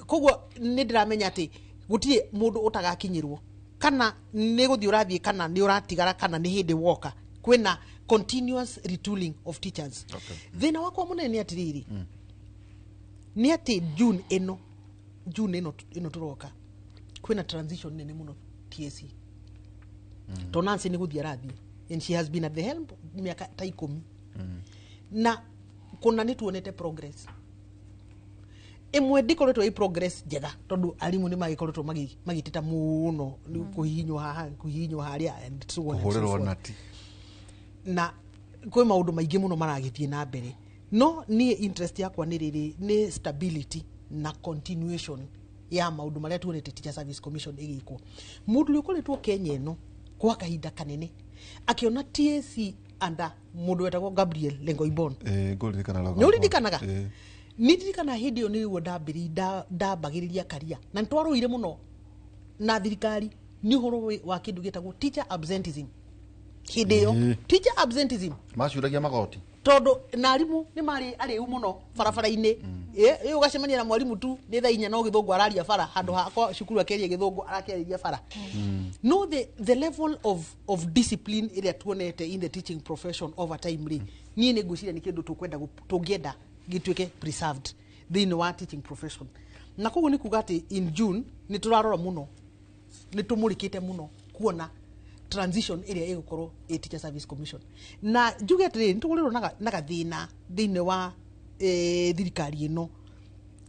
koguo nĩ ndĩramenya atĩ gũtirĩ mũndũ ũtagakinyĩrwo kana nĩ gũthiĩ ũrathiĩ kana nĩ ũratigara kana nĩ hĩndĩ woka kwĩna continuous retooling of teachers. Thĩna wakwa mũnene nĩ atĩrĩrĩ nĩ atĩ June ĩno tũroka kwĩna transition nene mũno TSC to Nancy nĩ gũthiĩ arathiĩ and she has been at the helm miaka ta 10 na kuna nĩ tuonete progress imwe ndikoretwo i progress njega tondu arimu ni magikoretwo magitita muno kuhihinywo haria and so on na kwĩ maundu maingi muno maragithie na mbere no ni interest yakwa ni riri ni stability na continuation ya maundu maria tuonete Teacher Service Commission igikwo mundu ukoretwo Kenya ino kwa kahinda kanene akiona TSC anda mundu wetagwo Gabriel Lengoibon nĩũririkanaga nĩndirikana hĩndĩ ĩyo nĩguo ndambagĩrĩria karia na nĩtwarũire mũno na thirikari nĩ ũhoro wa kĩndũ gĩtagwo teacher absenteeism hĩndĩ ĩyo teacher absenteeism macuragia magoti tondu na arimũ nĩ marĩ arĩu mũno barabara-inĩ ũgacemania na mwarimu tu nĩ thaa 4 no gĩthũngũ araria bara handũ hakwa cukuru akĩaria gĩthũngũ arakĩarĩria bara no the level of discipline ĩrĩa tuonete in the teaching profession over time rĩ niĩ nĩ ngwĩciria nĩ kĩndũ tũngĩenda gĩtuĩke preserved thĩinĩ wa teaching profession na koguo nĩ kuga atĩ in June nĩ tũrarora mũno nĩ tũmũrĩkĩte mũno kuona transition ĩrĩa ĩgũkorwo Teacher Service Commission na njuge atĩrĩ nĩ tũgũrĩrwo na gathĩna thĩinĩ wa thirikari ĩno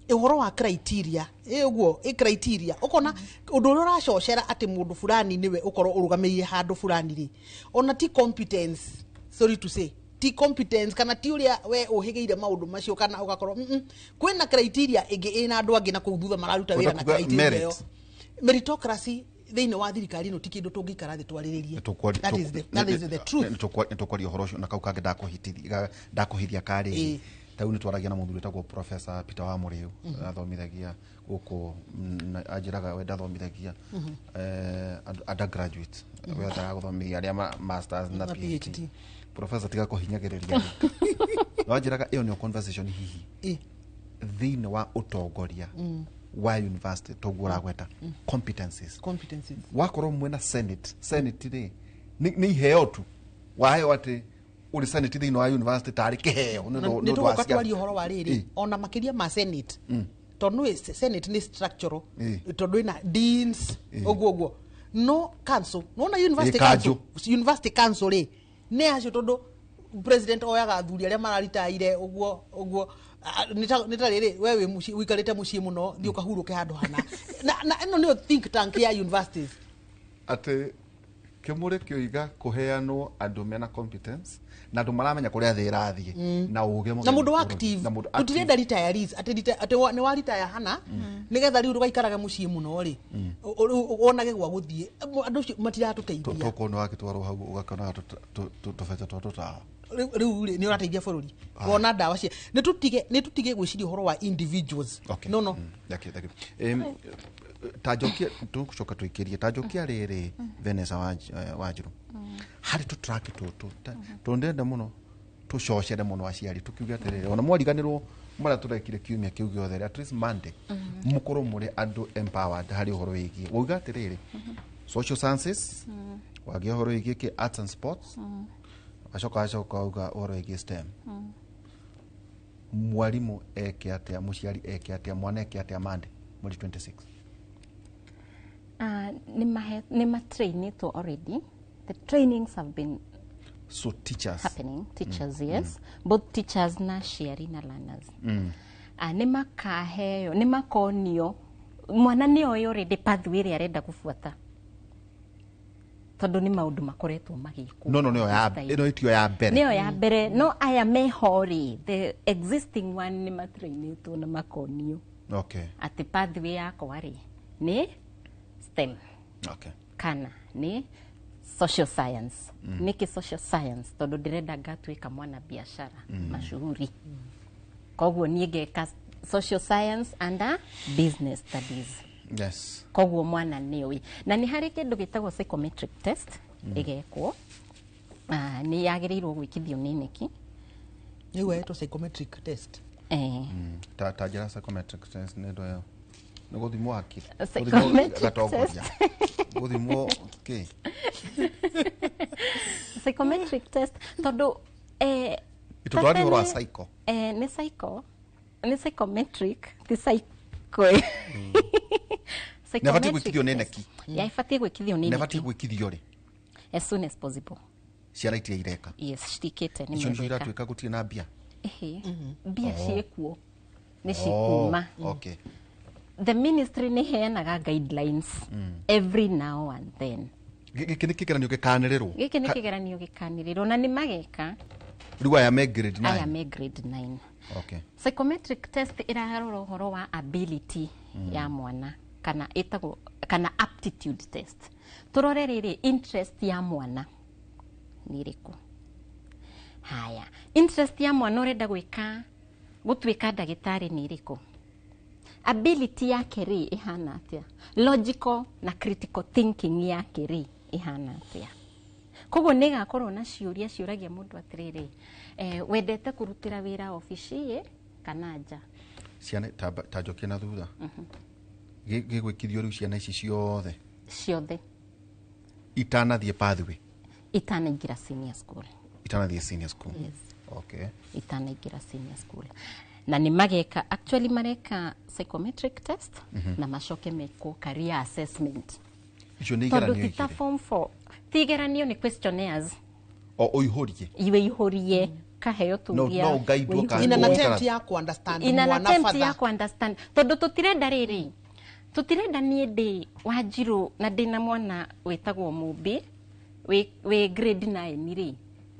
ũhoro wa criteria ũguo criteria ũkona ũndũ ũrĩa ũracocera atĩ mũndũ fulani nĩwe ũkorwo ũrũgamĩrĩire handũ fulani rĩ ona ti competence sorry to say ti competence kana ti uria we uhigĩire maundu macio kana ugakorwo kwĩna criteria ĩngĩ ĩna andũ angĩ na kũu thutha mararuta wĩra na criteria ĩyo meritocracy thĩinĩ wa thirikari ĩno ti kĩndũ tũngĩikara thĩ twarĩrĩrie that is the truth nĩtũkwaria ũhoro ũcio na kau kangĩ ndakũhithia karĩ tau nĩ twaragia na mũndũ wĩtagwo Professor Peter wa Mũrĩu athomithagia gũkũ anjĩraga we ndathomithagia undergraduate we athaga gũthomithia arĩa masters na PhD Professor tiga kũhinyagĩrĩria wanjĩraga ĩyo nĩyo conversation hihi thĩinĩ wa ũtongoria wa university toguo ũragweta competencies wakorwo mwena senate rĩ nĩ iheo tu waheo atĩ uri senate thĩinĩ wa university tarĩ kĩheo nĩ tũgũkatwaria ũhoro wa rĩrĩ ona makĩria ma senate tondũ senate nĩ structural tondũ ĩna deans ũguo no council no university council rĩ nĩ acio tondũ president oyaga athuri arĩa mararitaire ũguo nĩ ta rĩrĩ we wikarĩte mũciĩ mũno thiĩ ũkahurũke handũ hana na ĩno nĩyo think tank ya universities atĩ kĩmũrĩ kĩoiga kũheanwo andũ mena competence na andũ maramenya kũrĩa thĩ ĩrathiĩ na ũũgĩ na mũndũ active tutirenda retirees atĩ nĩ wa retire hana nĩgetha rĩu ndũgaikaraga mũciĩ mũno rĩ wonage gwa gũthiĩ andũ acio matiratũteithia toko nĩ wakĩtwarwo hau ũgakona tũbeta tũtaha rĩu nĩ ũrateithia bũrũri wona ndawa cia nĩ tũtige gwĩciria ũhoro wa individuals no tajokia tũgũcoka twĩkĩrie tajokia rĩrĩ Vanessa Wanjiru harĩ tũtrack tũtũ tũndenda mũno tũcocere mũno aciari tũkiuga atĩrĩrĩ ona mwariganĩrwo marĩa tũrekire kiumia kĩu gĩothe at least Monday mũkorwo mũrĩ andũ empowered harĩ ũhoro wĩgiĩ wauga atĩrĩrĩ social sciences wagia ũhoro wĩgiĩ arts and sports acoka auga ũhoro wĩgiĩ STEM mwarimu eke atĩa mũciari eke atĩa mwana eke atĩa Monday mweri 26 nima trained already. The trainings have been teachers happening. Teachers, yes. Both teachers na sharing na learners. Nima kaheo, nima konio. Mwana ni oyo already pathway ĩrĩa arenda gũbuata. Tondu ni maundu makoretwo magĩkwo. No ĩno itio ya mbere. Nĩyo ya mbere. No aya mehori. The existing one nima trained na makonio. Okay. Ati pathway yakwa rĩ ni STEM. Okay. kana nĩ social science. Nĩkĩ social science? Tondũ ndĩrenda ngatuĩka mwana biashara mashuhuri. Koguo niĩ ngeka social science and business studies. Yes. Koguo mwana nĩũĩ. Na nĩ harĩ kĩndũ gĩtagwo psychometric test ĩgekwo. Nĩ yagĩrĩirwo gwĩkithio nĩ neki. Nĩguo yetwo psychometric test. Ta njĩra psychometric test nĩ ndo yo. Nĩ gũthimwo akiri. Psychometric test. Gũthimwo kĩ? Psychometric test tondũ itũtwari ũhoro wa psycho. Nĩ psycho. Nĩ psychometric, ti psycho. Nĩbatiĩ gwĩkithio nĩ neki. Ibatiĩ gwĩkithio nĩ neki. Nĩbatiĩ gwĩkithio rĩ? As soon as possible. Ciana itia ireka. Yes, citikĩte nĩ icio nĩcio iratuĩka gũtirĩ na mbia. Mbia ciĩkuo nĩ cikuma. Okay. The ministry nĩ heanaga guidelines every now and then. Gĩkĩ nĩ kĩgeranio gĩkanĩrĩrwo. Gĩkĩ nĩ kĩgeranio gĩkanĩrĩrwo na nĩ mageka. Rĩu aya me grade 9. Aya me grade 9. Okay. Psychometric test ĩrarora ũhoro wa ability ya mwana kana ĩtagwo kana aptitude test. Tũrore rĩrĩ interest ya mwana nĩ ĩrĩkũ. Haya, interest ya mwana ũrenda gũtuĩka ndagĩtarĩ nĩ ĩrĩkũ. Ability yake rĩ ĩhana atĩa. Logical na critical thinking yake rĩ ĩhana atĩa. Koguo nĩ gakorwo na ciũria ciũragia mũndũ atĩrĩrĩ, wendete kũrutĩra wĩra ofici kana nja. Ciana ta njokia na thutha. Gĩgwĩkithio rĩu ciana ici ciothe. Itanathiĩ pathway. Itanaingĩra senior school. Itanathiĩ senior school. Yes. Okay. Itanaingĩra senior school. Na nĩ mageka, actually mareka psychometric test na macoke meko career assessment. Icio nĩ igeranio igĩrĩ. Tondũ form 4. Ti igeranio nĩ questionnaires. Ũihũrie. Iwe ihũrie. Kaheo tugia. No guide ka. Ina attempt ya ku understand. Ina attempt ya ku understand. Tondũ tutirenda rĩrĩ. Tutirenda niĩ ndĩ Wanjiru na ndĩ na mwana wĩtagwo Mũmbi we grade 9 rĩ.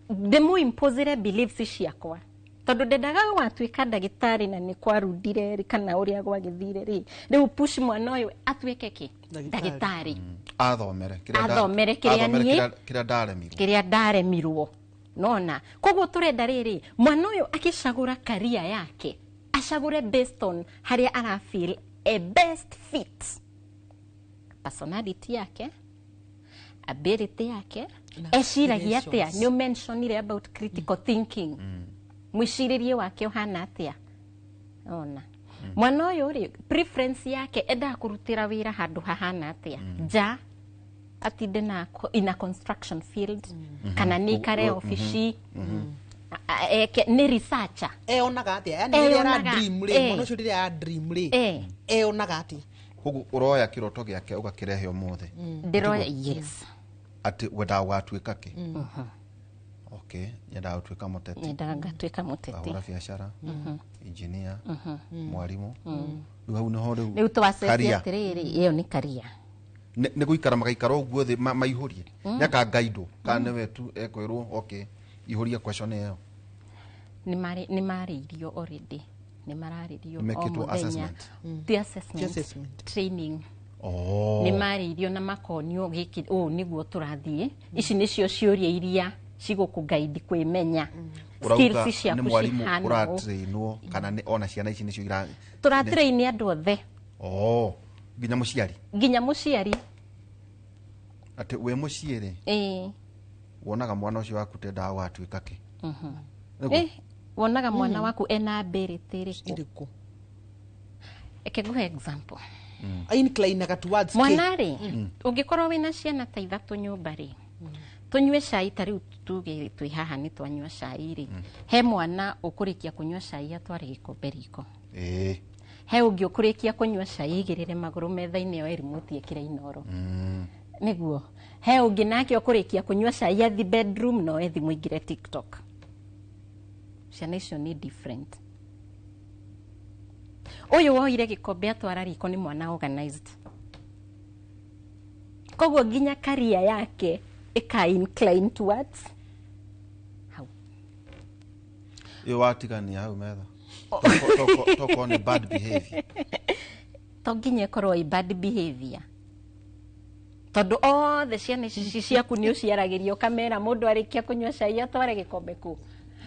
Ndĩmũimpozere beliefs ciakwa. Tondũ ndendaga watuĩka ndagĩtarĩ na nĩ kwarundire rĩ kana ũrĩa gwagĩthire rĩ. Rĩu push mwana ũyũ atuĩke kĩ? Ndagĩtarĩ. Athomere kĩrĩa ndaremirwo. Nona. Koguo tũrenda rĩrĩ, mwana ũyũ akĩcagũra career yake, acagũre based on harĩa arafeel a best fit. Personality yake, ability yake, eciragia atĩa. Nĩ mentionire about critical thinking. Mwĩcirĩrie wake ũhana atĩa. Ona. Mwana ũyũ rĩ, preference yake endaga kũrutĩra wĩra handũ hahana atĩa. Nja atinde na in a construction field kana nĩ kare ofici nĩ researcher onaga atĩa. Yani rĩrĩa dream rĩ, mwana ũcio rĩrĩa dream rĩ onaga atĩa. Koguo ũroya kĩroto gĩake ũgakĩrehe ũmũthĩ. Ndĩroya, yes. Atĩ wendaga gũgatuĩka kĩ? Okay, nyendaga gũtuĩka mũteti. Nyendaga ngatuĩka mũteti. Ahũra biacara, engineer, mwarimũ. Rĩu hau nĩho rĩu twacenjia atĩrĩrĩ, ĩyo nĩ career. Nĩ gũikara magaikara ũguo thĩ maihũrie. Nyaka gaidwo kana nĩ wetu ekwĩrwo okay ihũrie question ĩyo. Nĩ marĩirio already. Nĩ mararĩrio o mũthenya. The assessment. Training. Nĩ marĩirio na makonio gĩkĩ nĩguo tũrathiĩ. Ici nĩcio ciũria iria cigũkũguide kwĩmenya. Skills ciaku cihana. Ũratrainwo kana ona ciana ici nĩcio ira. Tũratrain andũ othe. Nginya mũciari. Nginya mũciari. Atĩ we mũciari. Wonaga mwana ũcio waku tendaga gũgatuĩka kĩ? Wonaga mwana waku ena ability ĩrĩkũ? Eke nguhe example. Incline towards mwana rĩ, ũngĩkorwo wĩna ciana ta ithatũ nyũmba rĩ, tunyue cai ta rĩu tuge twĩ haha nĩ twanyua cai rĩ, he mwana ũkũrĩkia kũnyua cai atware gĩkombe riko. He ũngĩ ũkũrĩkia kũnyua cai igĩrĩre magũrũ metha-inĩ ĩyo remote ĩkĩre inoro. Nĩguo. He ũngĩ nake ũkũrĩkia kũnyua cai athi bedroom no ethi mũingĩre TikTok. Ciana icio nĩ different. Ũyũ woire gĩkombe atwara riko nĩ mwana organized. Koguo nginya career yake ika incline towards how. Yo watigania hau metha. Toko ni bad behavior. To nginya korwo i bad behavior. tondu othe ciana ici ciaku ni uciaragirio kamera mundu arikia kunywa cai atware gikombe ku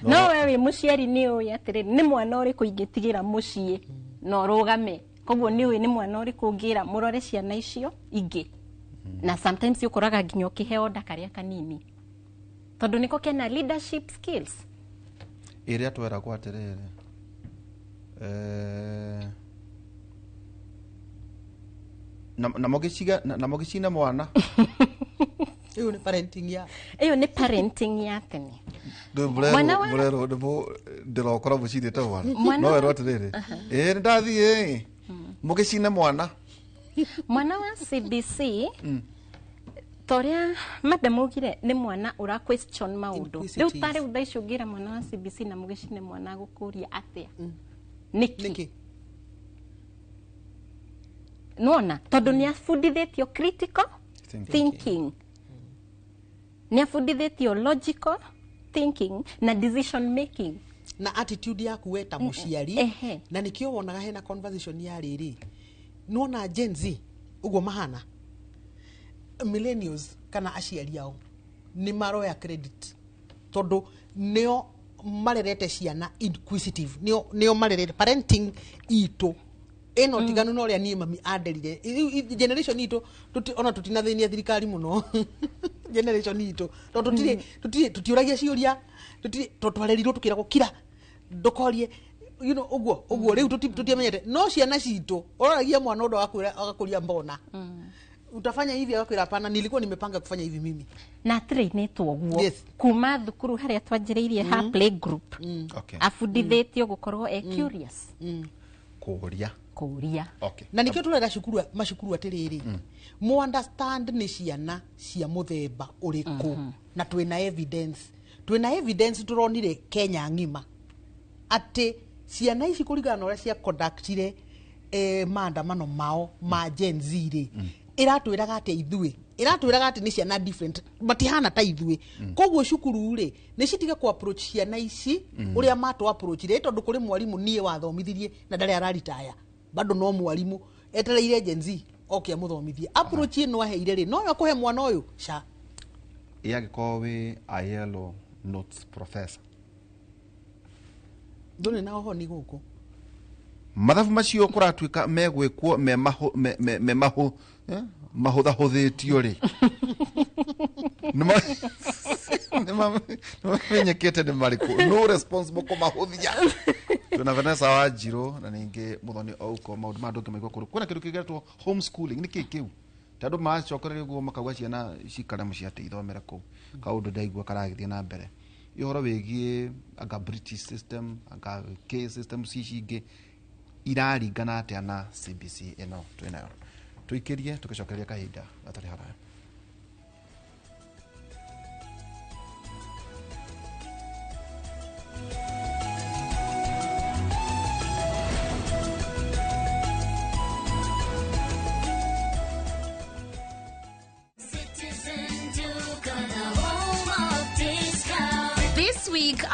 no we wi muciari ni uyu atiri ni mwana uriku ingitigira mucii no rugame koguo ni uyu ni mwana uriku ngira murore ciana icio ingi na sometimes ukoraga nginya ukiheo ndakaria kanini tondu niko kena leadership skills iria twera kwa atiriri na mogicina mwana iyo ni parenting ya tene mwana ndirokora mucirite mwana no wero atiriri ndathie mogicina mwana wa CBC toria madam ugire ni mwana ura question maundu riu tare uthaicio ngira mwana wa CBC na mugicine mwana gukuria atia niki nona tondu ni afundithitio critical thinking ni afundithitio logical thinking na decision making na attitude yaku weta muciari na nikio wonaga hena conversation ya riri nona Gen Z ugo mahana millennials kana aciari yao ni maroya credit tondu neo marerete ciana inquisitive neo marerete parenting ito eno tiganu no ria ni mami aderire generation ito ona tutinathenia thirikari muno generation ito tondu tutiuragia ciuria tutwarerirwo tukiragwo kira ndukorie uguo riu tutiamenyete no ciana cito oragia mwana ndo akakuria mbona utafanya hivi akakwira hapana nilikuwa nimepanga kufanya hivi mimi na trainetwo uguo kuma thukuru haria twanjiriirie ha play group afundithitio gukorwo curious kuria na nikio turera mashukuru atiriri mu understand ni ciana cia muthemba uriku na twina evidence turonire Kenya ngima ati ciana ici kurigana na uria cia conductire maandamano mao ma Gen Z ri iratwiraga ati ithui iratwiraga ati ni ciana different batihana ta ithui koguo cukuru ri ni citige ku approach ciana ici uria matu approach ri tondu kuri mwarimu nie wathomithirie na ndari araritaya bado no mwarimu etereire Gen Z okay muthomithie approach no aheire ri no yo kuhe mwana uyu sha yagikowe ayelo notes professor ndone na ho ni guku mathabu macio kuratuika megwikwo me mahuthahuthitio ri nimamenyekete ni mariku no responsible kumahuthia tuna Vanessa Wanjiru na ningi muthoni auko maundu mandu maigwa kuru kuna kindu kigetwo homeschooling ni kikiu tandu macokerere guo makagwa ciana cikara muciate ithomera ku kaundu ndaigua karagithie na mbere ihoro wigie anga British system anga K system cicingi iraringana atia na CBC ino twinayo tuikirie tukicokeria kahinda atari haraya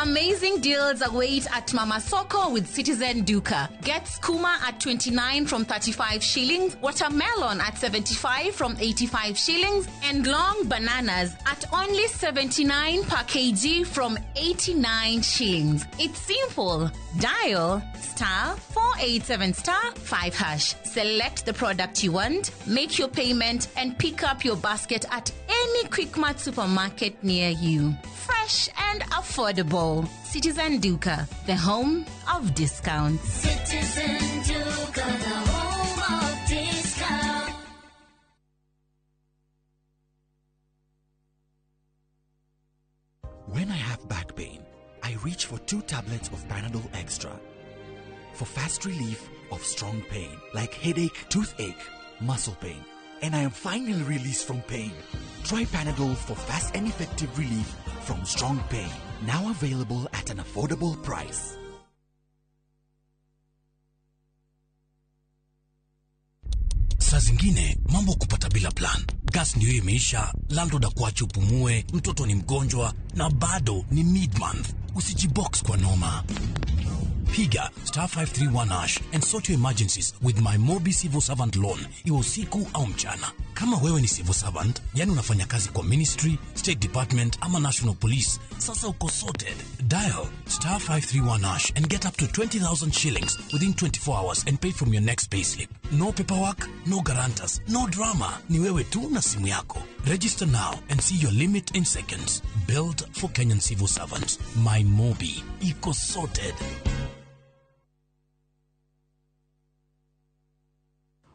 Amazing deals await at Mama Soko with Citizen Duka. Get skuma at 29 from 35 shillings, watermelon at 75 from 85 shillings, and long bananas at only 79 per kg from 89 shillings. It's simple. Dial *487*5#. Select the product you want, make your payment, and pick up your basket at any Quickmart supermarket near you. Fresh and affordable. Citizen Duka, the home of discounts. Citizen Duka, the home of discounts. When I have back pain, I reach for 2 tablets of Panadol Extra. For fast relief of strong pain, like headache, toothache, muscle pain, and I am finally released from pain. Try Panadol for fast and effective relief from strong pain. Now available at an affordable price. Saa zingine mambo kupata bila plan. Gas ndio imeisha, landlord akuache upumue, mtoto ni mgonjwa na bado ni mid-month. Usijibox kwa noma. Piga *531# and sort your emergencies with my Mobi Civil Servant Loan, iwe usiku au mchana. Kama wewe ni civil servant, yani unafanya kazi kwa ministry, state department ama national police, sasa uko sorted. Dial *531# and get up to 20,000 shillings within 24 hours and pay from your next payslip. No paperwork, no guarantors, no drama. Ni wewe tu na simu yako. Register now and see your limit in seconds. Built for Kenyan civil servants. My Mobi. Iko sorted.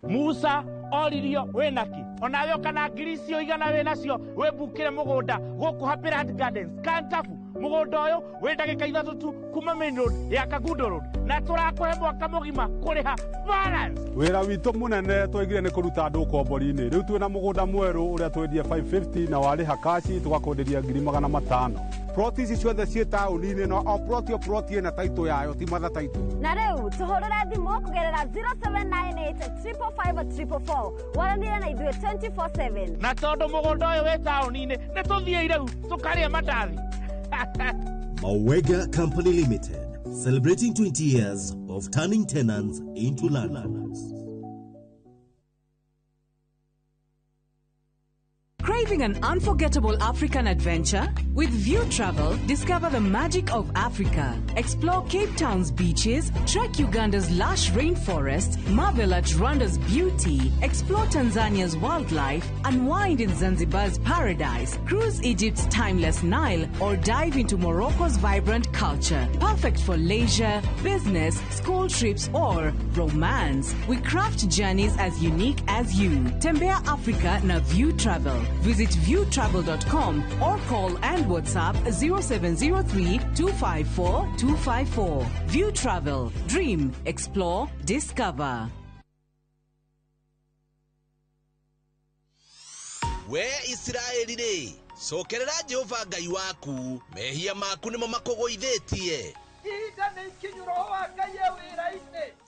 Musa oririo wenaki onawe kana grisio igana we nacio we bukire mugunda guku Happyland Gardens Kantafu mugunda uyu we ndagika ithatu tu kuma main road ya Kagundo road na turakuhe mwaka mugima kuriha balance. Wira witu munene twegire ni kuruta andu kombori-ini riu twina mugunda mweru uria twendie 550 na wariha kashi tugakonderia 500,000. Ploti ici ciothe ciĩ taũni-inĩ no o ploti ĩna taitũ yayo ti matha taitũ. Na rĩu tũhũrĩre thimũ kũgerera 0798-345-344 waranĩre na ithuĩ 24/7. Na tondũ mũgũnda ũyũ wĩ taũni-inĩ nĩ tũthiĩ rĩu tũkarĩe mandathi. Mawega Company Limited, celebrating 20 years of turning tenants into landlords. Craving an unforgettable African adventure? With View Travel, discover the magic of Africa. Explore Cape Town's beaches, trek Uganda's lush rainforest, marvel at Rwanda's beauty, explore Tanzania's wildlife, unwind in Zanzibar's paradise, cruise Egypt's timeless Nile, or dive into Morocco's vibrant culture. Perfect for leisure, business, school trips, or romance. We craft journeys as unique as you. Tembea Africa na View Travel. Visit viewtravel.com or call and WhatsApp 0703-254-254. View Travel. Dream, explore, discover. We Israeli re, sokerera Jehova Ngai waku, mehia maku nimo makugoithetie.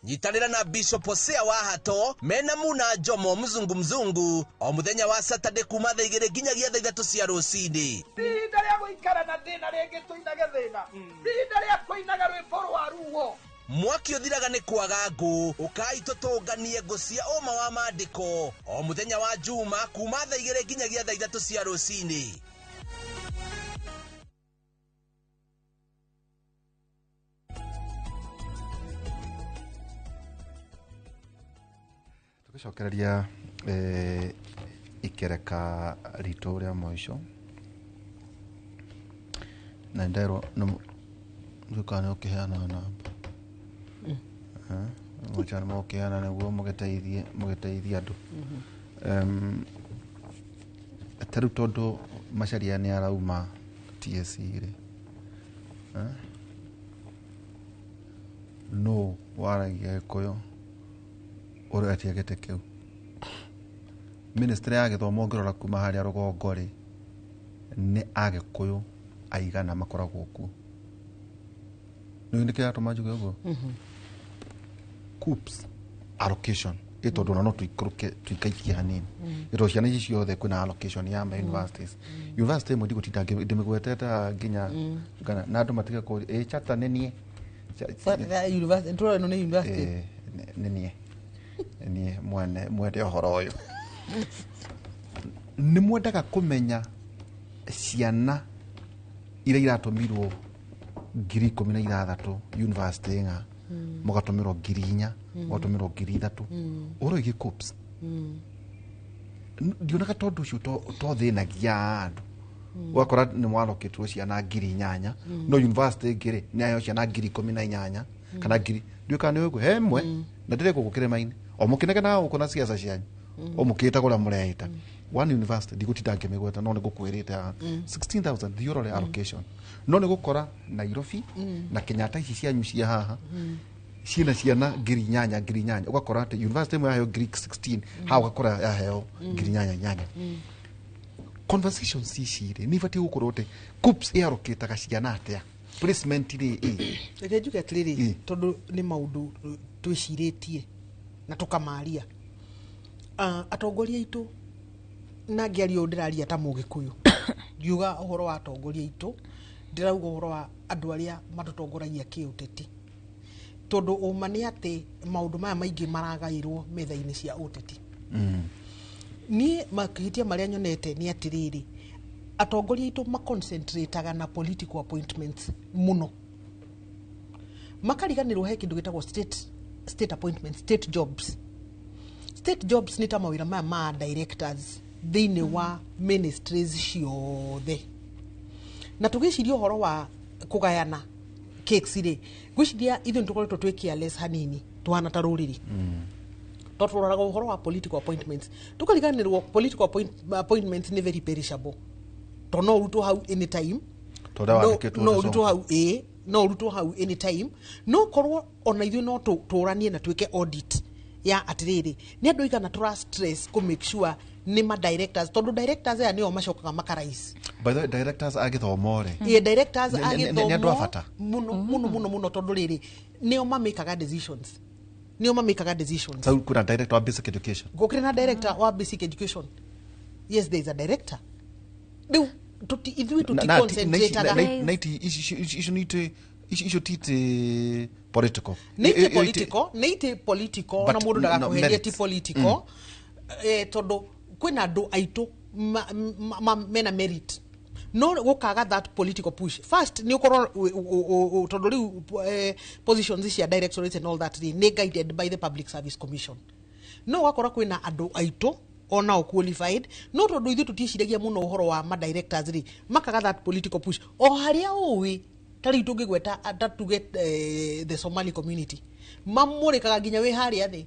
Nyitanira na Bishop Hosea wa Hato, mena muna Jomo mzungu o muthenya wa Saturday kuma thaa 2 nginyagia thaa 3 cia rucini. Rinda ria guikara na thina ringi tuinaga thina. Rinda ria kuinaga rwimbo rwa ruo. Mwaki uthiraga ni kwaga ngũ, ukai tutunganie ngũ cia ũma wa maandĩko o muthenya wa Juma kuma thaa 2 nginyagia thaa 3 cia rucini. Tukicokereria ikereka rito ria moico na ndero ndukane ukiheana namba muchana mokiana niguo mugeteithie andu taru tondu macharia ni arauma TSC ri no waragia koyo ore atiagete kiu ministry ya githomo ngirora kuma haria rugongo ri ni agikuyu aigana makoragwo ku no ndike atoma njuge ugo COOPS allocation ito ndo no tuikaikia hanini ito ciana ici ciothe kuna allocation ya universities university mo ndiko titange ndimegweteta nginya kana na andu matige ko chapter nenie university ntoro no ni university nenie ni mwende ohoro uyu ni mwendaga kumenya ciana ira iratumirwo 16,000 university nga mugatumirwo 4,000 mugatumirwo 3,000 uro igi COOPS ndionaga tondu ucio to thinagia andu wakora ni mwaloketwo ciana 8,000 no university ngiri ni ayo ciana 18,000 kana 10 ndio ni ugu hemwe na ndire gukukire maini o mukinege na ukona siasa cianyu o mukita gura murehita one university digutitange migweta no ni gukwirite 16,000 euro allocation no ni gukora Nairobi na Kenyatta ici cianyu cia haha ciana ciana 8,000 ugakora ati university imwe yayo Greek 16 ha ugakora yayo 8,000 conversations cicire ni vati gukorwo te COOPS allocate ciana atia placement ri reke njuge atiriri tondu ni maundu twiciritie na tukamaria atongoria itu na ngiario ndiraria ta mugikuyu ngiuga uhoro wa atongoria itu ndirauga uhoro wa andu aria matutongoragia kiuteti tondu uma ni ati maundu maya maingi maragairwo metha-ini cia uteti ni makihitia maria nyonete ni atiriri atongoria itu maconcentrateaga na political appointments muno makariganirwo he kindu gitagwo state appointments, state jobs ni ta mawira maya ma directors thiini wa ministries ciothe na tugiciria uhoro wa kugayana cakes ri gwiciria ithu nitukoretwo twi careless hanini twana ta ruriri toturaga uhoro wa political appointments tukariganirwo political appointments ni very perishable to no uruto hau anytime no uruto hau no uruto hau anytime no korwo ona ithu no turanie na twike audit ya atiriri ni andu igana tura stress ko make sure ni ma directors tondu directors ya nio macokaga makarais by the way directors agithomore directors agithomo muno tondu riri nio mamekaga decisions so kuna director wa basic education gukira director wa basic education yes there is a director do tuti ithui tuti concentrate naiti isho tite political naiti political na mundu ndaga kuheria ti political tondu kwina andu aitu mena merit no gukaga that political push first ni ukoro tondu riu positions cia directorates and all that ni guided by the Public Service Commission no wakora kwina andu aitu ona qualified no tondu ithu tutishiragia muno uhoro wa ma directors ri makaga that political push o haria uwi tari tungigweta atatuge the Somali community mamurikaga ginya we haria thi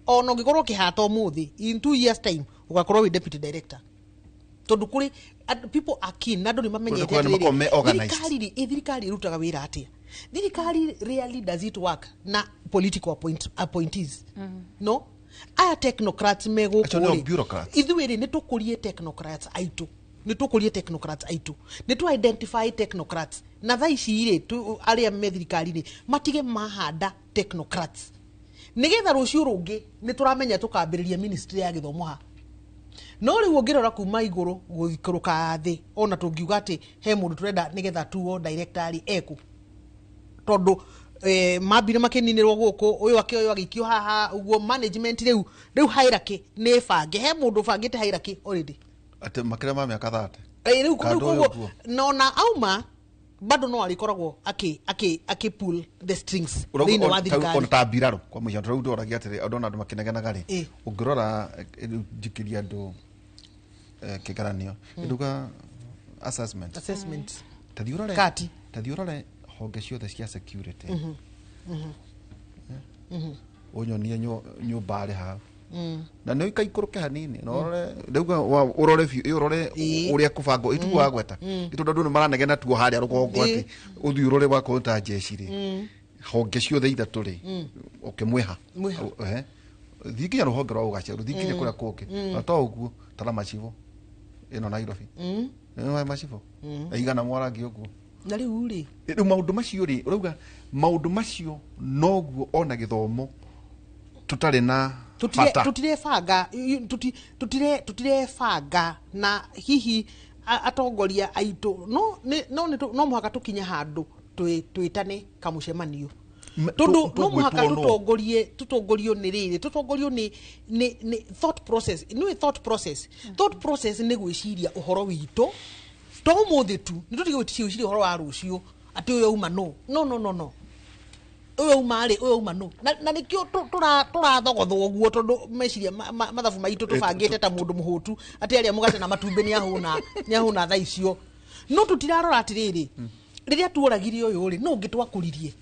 ona ngikorwo kihata umuthi in 2 years time ugakorwo we deputy director tondu kuri people are keen na ndoni mamenyete thirikari irutaga wira atia thirikari really does it work na political appointees no aya technocrats megukuri ithuiri ni tukurie technocrats aitu ni tu identify technocrats na thaici ire tu aria me thirikari ni matige mahanda technocrats nigetha rucio rungi ni turamenya tukambiriria ministry ya githomo ha no riu ngirora kuma iguru guikuruka thi ona tungiuga ati he mundu turenda nigetha tuo directory eku tondu mabire makininirwo guku uyu akioyo agikio haha uguo management riu hierarchy ni bange he mundu bangite hierarchy already ate makira ma miaka 30 riu kuguo nona auma bado no alikoragwo aki pull the strings thini wa thirikari ona tabiraro kwa muhiano riu ndoragia atiri andona andu makinegenaga ri ungirora jikiria andu kigaranio nduga assessment tathiurore honge ciothe cia security onyonie nyumba ari ha na no ikaikuruke hanini no ndauga urore uria kubango ituwa gweta itondu andu maranegena tuo haria rugongo ati uthiurore wa konta jeshi ri honge ciothe ithatu ri ukimweha thikinya ruhonge rwa ugacia thikinya kuria kungi na to uguo tara macivo ino Nairobi no macivo igana mwarangi uguo na riu ri maundu macio ri urauga maundu macio noguo ona githomo tutari na tutirefanga na hihi atongoria aitu no muhaka tukinye handu twitane kamucemanio tondu no muhaka tutongorio ni riri tutongorio ni thought process ni gwiciria uhoro witu to muthi tu ni tutige gwiciria uhoro wa rucio ati uyo uma no uyo uma no na nikio turathogothwo uguo tondu meciria mathabu maitu tubangite ta mundu muhutu ati aria mugate na matumbe ni ahuna tha icio no tutirarora atiriri riria tuoragirie uyu ri no ngitwakuririe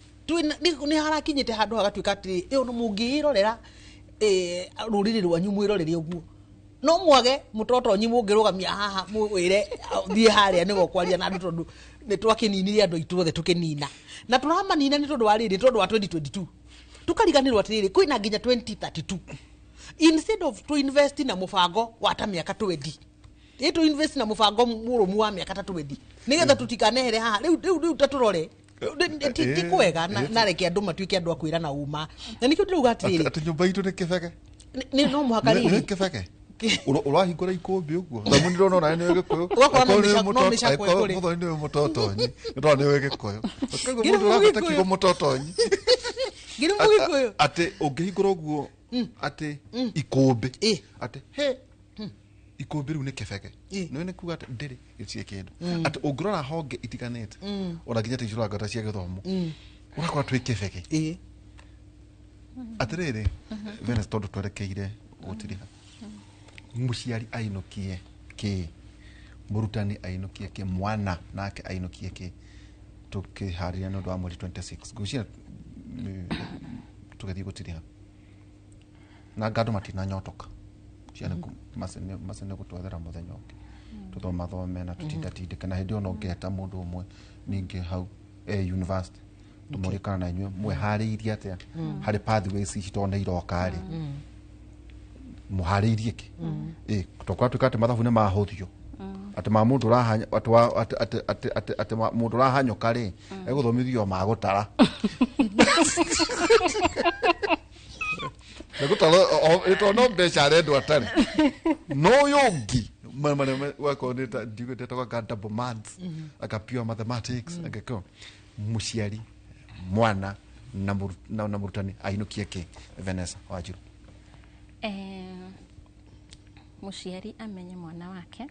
ni harakinyite handu hagatuika atiri iyo no mungirorera ruriri rwanyu mwirorere uguo no mwage mutoto nyi mungirugamia haha mwire thie haria nigo kwaria na andu tondu ni twakininirie andu ithuothe tukinina na turamanina ni tondu wa riri tondu wa 2022 tukariganirwo atiriri kwina nginya 2032 instead of to invest na mubango wa ta miaka 20 to invest na mubango murumu wa miaka 20 nigetha tutikanehere haha riu taturore ti kwega na reke andu matuike andu akwira na uma na nikio ndiruga atiriri ati nyumba itu ni kibege ni no muhaka riri kibege urahingura ikumbi uguo thamu ndirona na ni gikuyu mutoto nyi ndona ni gikuyu mundu uragata kigo mutoto nyi ngiri mugikuyu ate ungihingura uguo ate ikumbi ate he ikumbi riu ni kebege no ni kuga ati ndiri gicie kindu ati ungirora honge itiganite ona nginya ticura ngata cia githomo urakora twi kebege atiriri Venus tondu twerekeire gutiriha muciari ainukie ki murutani ainukie ki mwana nake ainukie ki tukiharia no ndwa mweri 26 gucia tugathii gutiriha na ngado matina nyotoka ciana masene gutwathera muthenya ungi tuthoma thome na tutindatindika na hindi ona ungeta mundu umwe ningi hau university tumurikana na inywe mwehariirie atia hari pathways citona irokari muhariirie ki tokwa tukate mathabu ne mahuthio ati ma mundu rahanya ati mundu rahanyoka ri eguthomithio magutara negutara ito no mbeca rendu atari no yongi mama wako nita digute toka ka double maths aka pure mathematics agako muciari mwana na murutani ainukie ki Vanessa Wanjiru muciari amenye mwana wake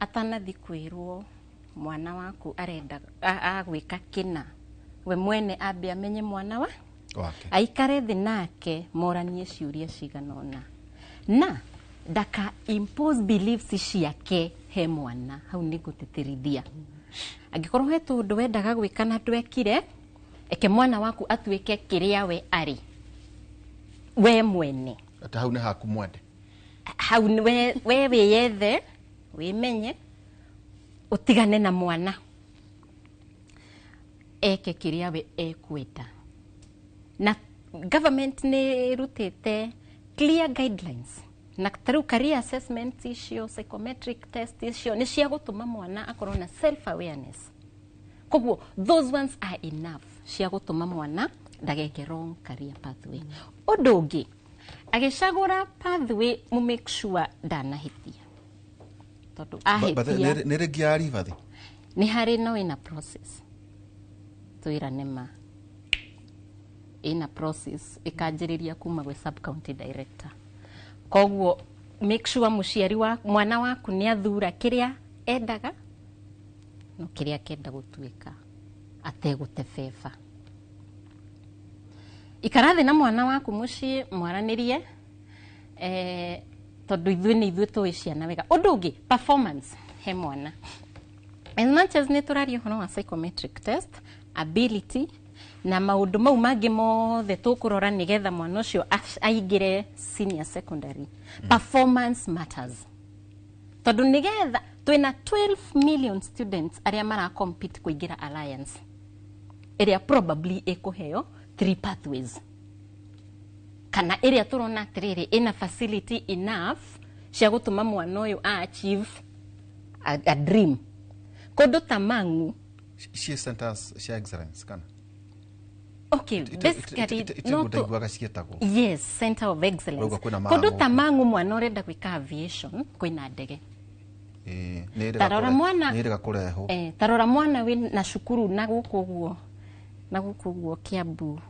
atanathi kwirwo mwana waku arenda agwika kina we mwene ambe amenye mwana wake aikare thi nake moranie ciuria ciganona na daka impose beliefs ciake he mwana hau ni guteterithia angikorwo he tundu wendaga gwika na ndwekire eke mwana waku atuike kiria we ari we mwene ata hau ne haku mwende hau we wiyethe wimenye utigane na mwana eke kiria we ekwenda na government ni rutite clear guidelines na taru career assessment icio psychometric test icio ni cia gutuma mwana akorwo na self awareness koguo those ones are enough cia gutuma mwana ndageke wrong career pathway undu ungi agicagura pathway mu make sure ndanahitia tondu ahitia ni regiari vathi ni hari no ina process tuira nema ina process ikanjiriria kuma gwe sub county director koguo make sure muciari wa mwana waku ni athura kiria endaga no kiria kenda gutuika ategutebeba ikarathi na mwana waku mucii mwaranirie tondu ithuĩ tũĩ ciana wega undu ungi performance he mwana as much as ni turario horo wa psychometric test ability na maundu mau mangi mothe tukurora nigetha mwana ucio aingire senior secondary performance matters tondu nigetha twina 12 million students aria mara compete kuingira alliance area probably ekuheo 3 pathways kana area turona atiriri ina facility enough cia gutuma mwana uyu achieve a dream kondo tamangu she centers she excellence kana okay basically yes center of excellence kondo tamangu mwana urenda gwika aviation kwina ndege tarora mwana nirega kureho tarora mwana we na cukuru na gukuguo Kiambu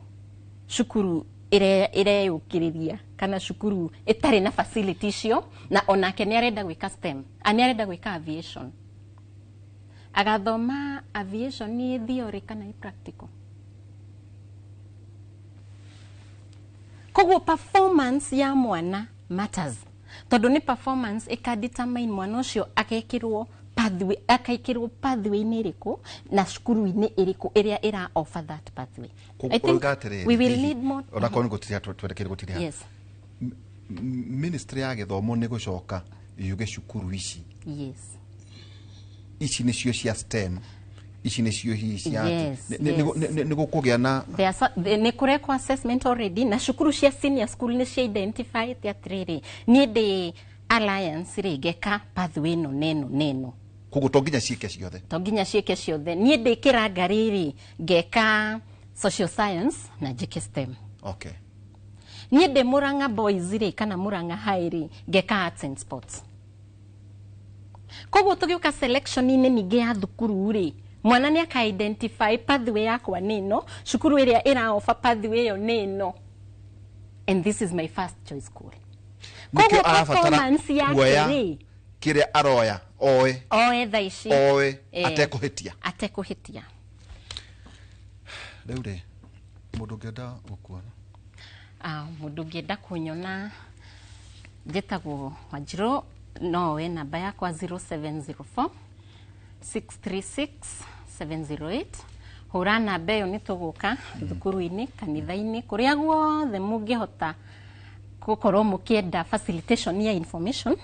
cukuru ireyukiriria kana cukuru itari na facility cio na onake ni arenda gwika STEM ani arenda gwika aviation agathoma aviation ni theory kana i practical koguo performance ya mwana matters tondu ni performance ikadetermine mwana ucio akaikirwo pathway ni iriku na cukuru ni iriku iria ira offer that pathway. I think we will need more. Ona koni gutiria twerekere gutiria. Yes. Ministry ya githomo ni gucoka yuge cukuru ici. Yes. Ici ni cio cia STEM. Ici ni cio hi cia. Ni gukugia na ni kureko assessment already na cukuru cia senior school ni cia identify atiriri ni de alliance rigeka pathway no neno kugu tonginya cieke ciothe ni ndikira ngariri ngeka social science na njike STEM. Okay. Ni de Muranga boys ri kana Muranga high ri ngeka arts and sports. Koguo tugiuka selection ine ninge ya thukuru ri mwana ni aka identify pathway yakwa nino cukuru iria ira offer pathway yo nino and this is my first choice school. Nikio arafatara performance kuoya yake kiria aroya oe thaici oe atekuhitia riu ri mundu ngenda gukuona mundu ngenda kunyona njitagwo Wanjiru no we namba yakwa 0704 636 708 hura namba iyo nituguka thukuru-ini kanitha-ini kuria guothe mungihota gukorwo mukienda facilitation ya information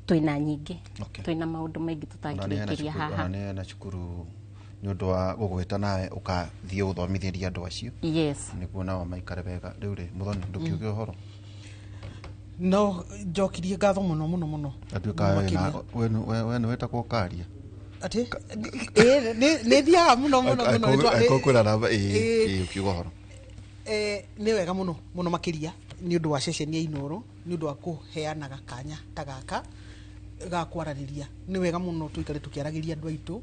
twina nyingi twina maundu maingi tutangirikiria haha na cukuru ni undu wa gugwita nawe ukathie uthomithiria andu acio yes niguo nao maikare wega riu ri muthoni ndukiuge uhoro no njokirie ngatho muno atuika we ni wetagwo karia ati ni thiaga muno kwira namba ukiuga uhoro ni wega muno makiria ni undu wa ceceni ya Inooro ni undu wa kuheanaga kanya ta gaka ga kwarariria ni wega muno tuikare tukiaragiria andu aitu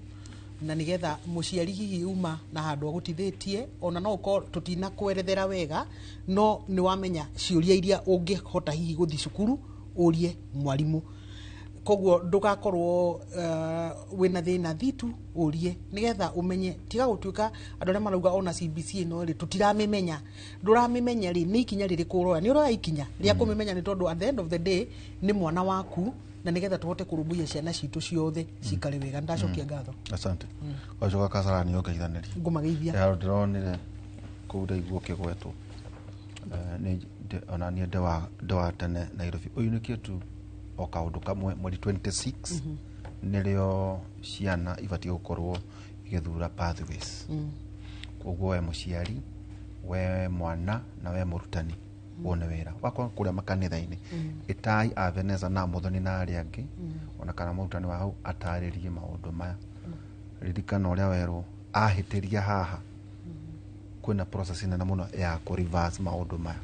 na nigetha muciari hihi uma na handu agutithitie ona no uko tutina kwerethera wega no ni wamenya ciuria iria ungihota hihi guthi cukuru urie mwarimu koguo ndugakorwo wina thina thitu urie nigetha umenye tiga gutuika andu aria marauga ona CBC no ri tutiramimenya nduramimenya ri ni ikinya riri kuroya ni uroya ikinya ria kumimenya ni tondu at the end of the day ni mwana waku na nigetha tuhote kurumbuia ciana citu ciothe cikare wega ndacokia ngatho asante wacoka Kasarani ongeithaniri ngumageithia ya ndironire kuuda iguo kigwetwo ni ona ni ndewa tene Nairobi uyu ni kitu o kaundu kamwe mweri 26 nirio ciana ibatie gukorwo igithura pathways koguo we muciari we mwana na we murutani wone wira wakwa kuria makanitha-ini itai Veneza na muthoni na aria angi ona kana murutani wa hau ataririe maundu maya ririkana uria werwo ahitiria haha kwina process nene muno ya ku reverse maundu maya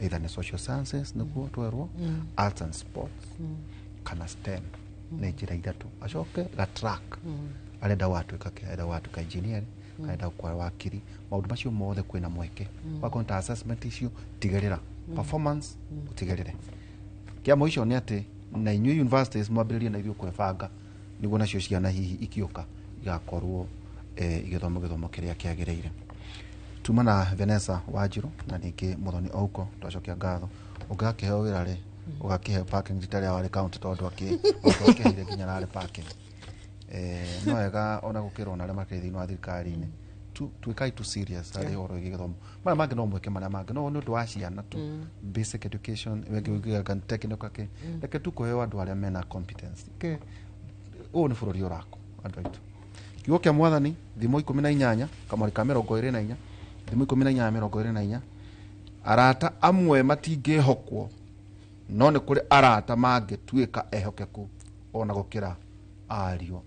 either ni social sciences niguo twerwo arts and sports kana STEM ni njira ithatu acoke ga track arenda watuika arenda watuika engineer arenda kwa wakiri maundu macio mothe kwina mweke wa conta assessment icio tigerera performance utigerere kia moico ni ati na inyu universities mwambiririe na ithuo kwebanga niguo nacio ciana hihi ikiuka igakorwo igithomo kiria kiagireire tuma na Vanessa Wanjiru na ningi muthoni ouko twacokia ngatho ugakiheo wira ri ugakihe parking ritaria wari county tondu akihire nginya nari parking no wega ona gukirwo na rema kithi no thirikari-ini tuikai tu serious ari horo igithomo mara mangi no mweke mara mangi no ndu wa ciana tu basic education wege kan technical ke reke tu kuheo andu aria mena competence ke ni bururi urako andu aitu kiugo kia mwathani thimo 18 kamari ka 24 thimo 18 arata amwe matingihokwo no ni kuri arata mangituika ehokeku ona gukira ario